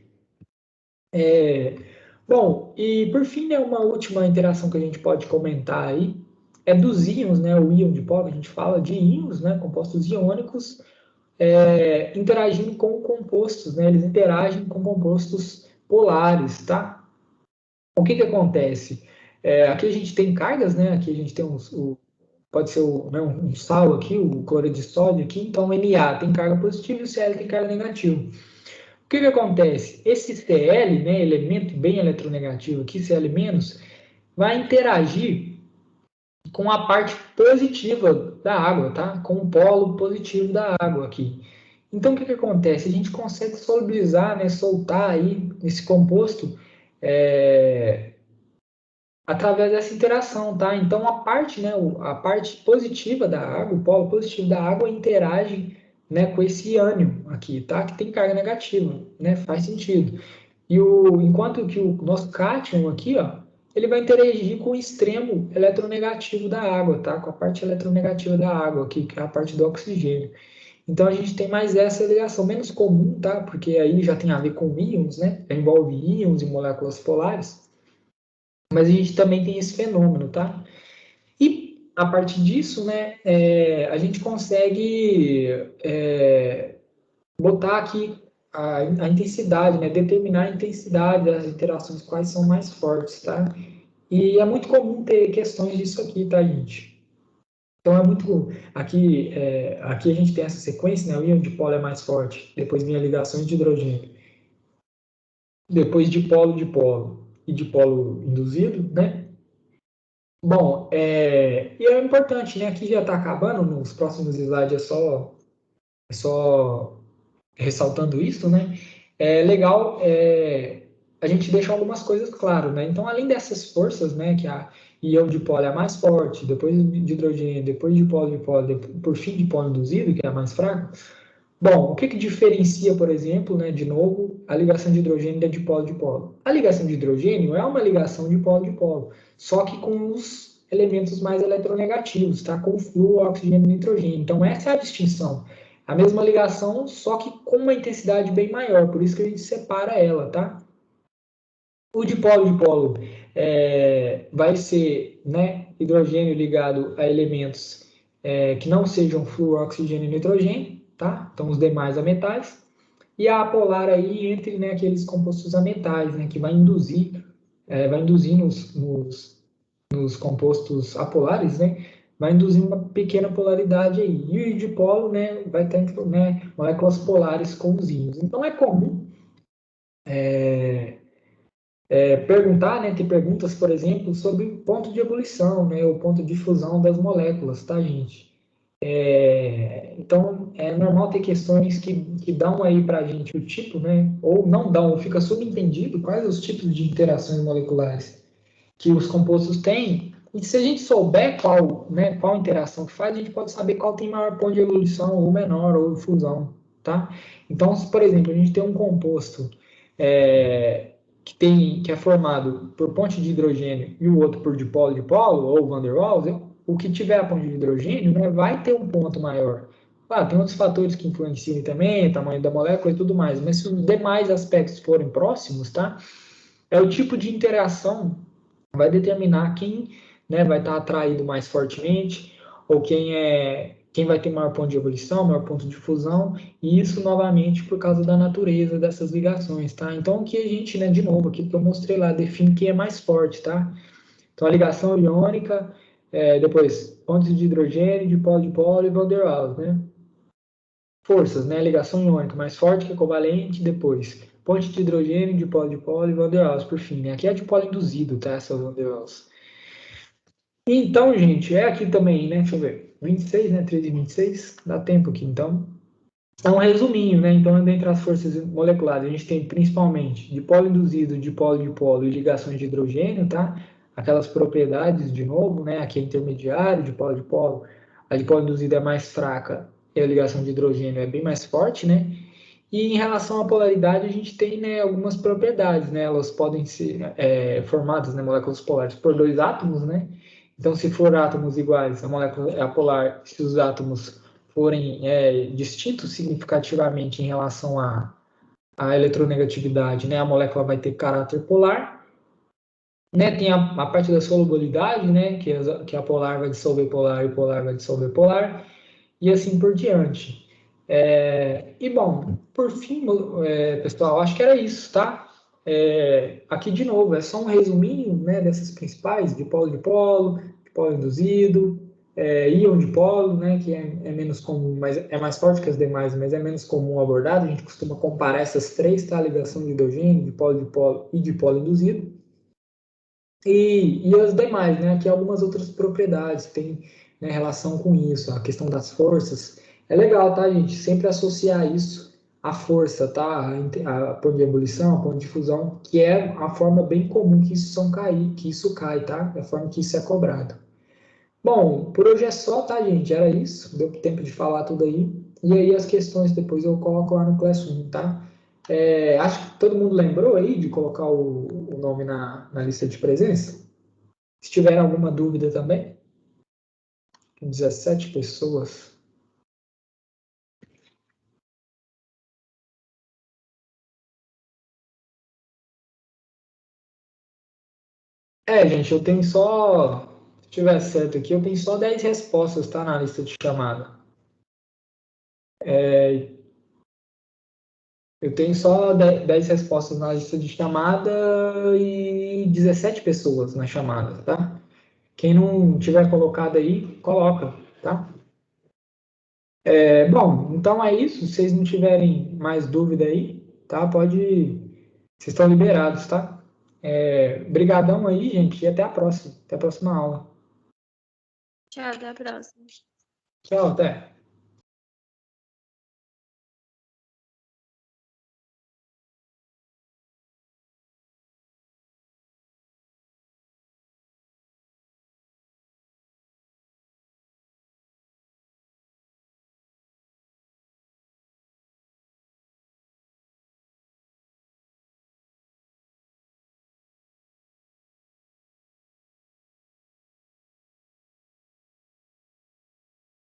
Bom, e por fim, né, uma última interação que a gente pode comentar aí é dos íons, né, o íon de pó, a gente fala de íons, né, compostos iônicos, interagindo com compostos, né? Eles interagem com compostos polares, tá? O que acontece? Aqui a gente tem cargas, né? Aqui a gente tem pode ser um sal aqui, o cloreto de sódio aqui, então o Na tem carga positiva e o Cl tem carga negativa. O que acontece? Esse Cl, né, elemento bem eletronegativo aqui, Cl-, vai interagir com a parte positiva da água, tá? Com o polo positivo da água aqui. Então, o que acontece? A gente consegue solubilizar, né, soltar aí esse composto através dessa interação, tá? Então, a parte, né, a parte positiva da água, o polo positivo da água interage, né, com esse ânion aqui, tá? Que tem carga negativa, né? Faz sentido. Enquanto que o nosso cátion aqui, ó, ele vai interagir com o extremo eletronegativo da água, tá? Com a parte eletronegativa da água aqui, que é a parte do oxigênio. Então, a gente tem mais essa ligação, menos comum, tá? Porque aí já tem a ver com íons, né? Envolve íons e moléculas polares. Mas a gente também tem esse fenômeno, tá? E, a partir disso, né, a gente consegue botar aqui a intensidade, né? Determinar a intensidade das interações, quais são mais fortes, tá? E é muito comum ter questões disso aqui, tá, gente? Então, aqui a gente tem essa sequência, né? O íon dipolo é mais forte, depois vem a ligação de hidrogênio, depois dipolo e dipolo induzido, né? Bom, e é importante, né? Aqui já está acabando, nos próximos slides é só ressaltando isso, né? É legal a gente deixar algumas coisas claras, né? Então, além dessas forças, né? Que a íon dipolo é a mais forte, depois de hidrogênio, depois de dipolo, por fim dipolo induzido, que é a mais fraca. Bom, o que diferencia, por exemplo, né, de novo, a ligação de hidrogênio da dipolo-dipolo? A ligação de hidrogênio é uma ligação dipolo-dipolo, só que com os elementos mais eletronegativos, tá? Com flúor, oxigênio e nitrogênio. Então, essa é a distinção. A mesma ligação, só que com uma intensidade bem maior, por isso que a gente separa ela, tá? O dipolo-dipolo vai ser, né, hidrogênio ligado a elementos que não sejam flúor, oxigênio e nitrogênio, tá? Então, os demais a metais. E a apolar aí entre, né, aqueles compostos a metais, né, que vai induzir nos compostos apolares, né, vai induzir uma pequena polaridade aí. E o dipolo, né, vai ter, né, moléculas polares com os íons. Então, é comum perguntar, né, ter perguntas, por exemplo, sobre o ponto de ebulição, né, o ponto de fusão das moléculas, tá, gente? Então, é normal ter questões que dão aí para a gente o tipo, né, ou não dão, ou fica subentendido quais os tipos de interações moleculares que os compostos têm, e se a gente souber qual interação que faz, a gente pode saber qual tem maior ponto de ebulição, ou menor, ou fusão, tá? Então, se, por exemplo, a gente tem um composto que é formado por ponte de hidrogênio e o outro por dipolo-dipolo, ou van der Waals, o que tiver a ponte de hidrogênio, né, vai ter um ponto maior. Claro, tem outros fatores que influenciam também, tamanho da molécula e tudo mais, mas se os demais aspectos forem próximos, tá? É o tipo de interação que vai determinar quem, né, vai estar atraído mais fortemente, ou quem vai ter maior ponto de ebulição, maior ponto de fusão, e isso novamente por causa da natureza dessas ligações, tá? Então aqui a gente, né, de novo, aqui que eu mostrei lá, define quem é mais forte, tá? Então a ligação iônica, depois pontos de hidrogênio, dipolo-dipolo e van der Waals, né? Forças, né? Ligação iônica mais forte que a covalente, depois ponte de hidrogênio, dipolo-dipolo e van der Waals, por fim, né? Aqui é dipolo induzido, tá? Essa van der Waals. Então, gente, aqui também, né? Deixa eu ver. 26, né? 13 e 26. Dá tempo aqui, então. É um resuminho, né? Então, dentre as forças moleculares, a gente tem principalmente dipolo induzido, dipolo-dipolo e ligações de hidrogênio, tá? Aquelas propriedades, de novo, né? Aqui é intermediário, dipolo-dipolo. A dipolo induzida é mais fraca e a ligação de hidrogênio é bem mais forte, né? E em relação à polaridade, a gente tem, né, algumas propriedades, né? Elas podem ser formadas, né, moléculas polares por dois átomos, né? Então, se for átomos iguais, a molécula é apolar. Se os átomos forem distintos significativamente em relação à eletronegatividade, né, a molécula vai ter caráter polar. Né, tem a parte da solubilidade, né, que a polar vai dissolver polar e o polar vai dissolver polar, e assim por diante. E bom, por fim, pessoal, acho que era isso, tá? Aqui de novo, é só um resuminho, né, dessas principais, dipolo-dipolo, dipolo induzido, íon dipolo, né, que é menos comum, mas é mais forte que as demais, mas é menos comum abordado. A gente costuma comparar essas três, tá? Ligação de hidrogênio, dipolo-dipolo e dipolo induzido. E as demais, né? Aqui algumas outras propriedades têm, né, relação com isso, a questão das forças. É legal, tá, gente? Sempre associar isso a força, tá? A ponto de ebulição, a ponto de fusão, que é a forma bem comum que isso cai, tá? É a forma que isso é cobrado. Bom, por hoje é só, tá, gente? Era isso. Deu tempo de falar tudo aí. E aí as questões depois eu coloco lá no Classroom, tá? Acho que todo mundo lembrou aí de colocar o nome na lista de presença. Se tiver alguma dúvida também. 17 pessoas. Gente, eu tenho só. Se tiver certo aqui, eu tenho só 10 respostas, tá? Na lista de chamada. Eu tenho só 10 respostas na lista de chamada e 17 pessoas na chamada, tá? Quem não tiver colocado aí, coloca, tá? Bom, então é isso. Se vocês não tiverem mais dúvida aí, tá? Vocês estão liberados, tá? Brigadão aí, gente, e até a próxima. Até a próxima aula. Tchau, até a próxima. Tchau, até.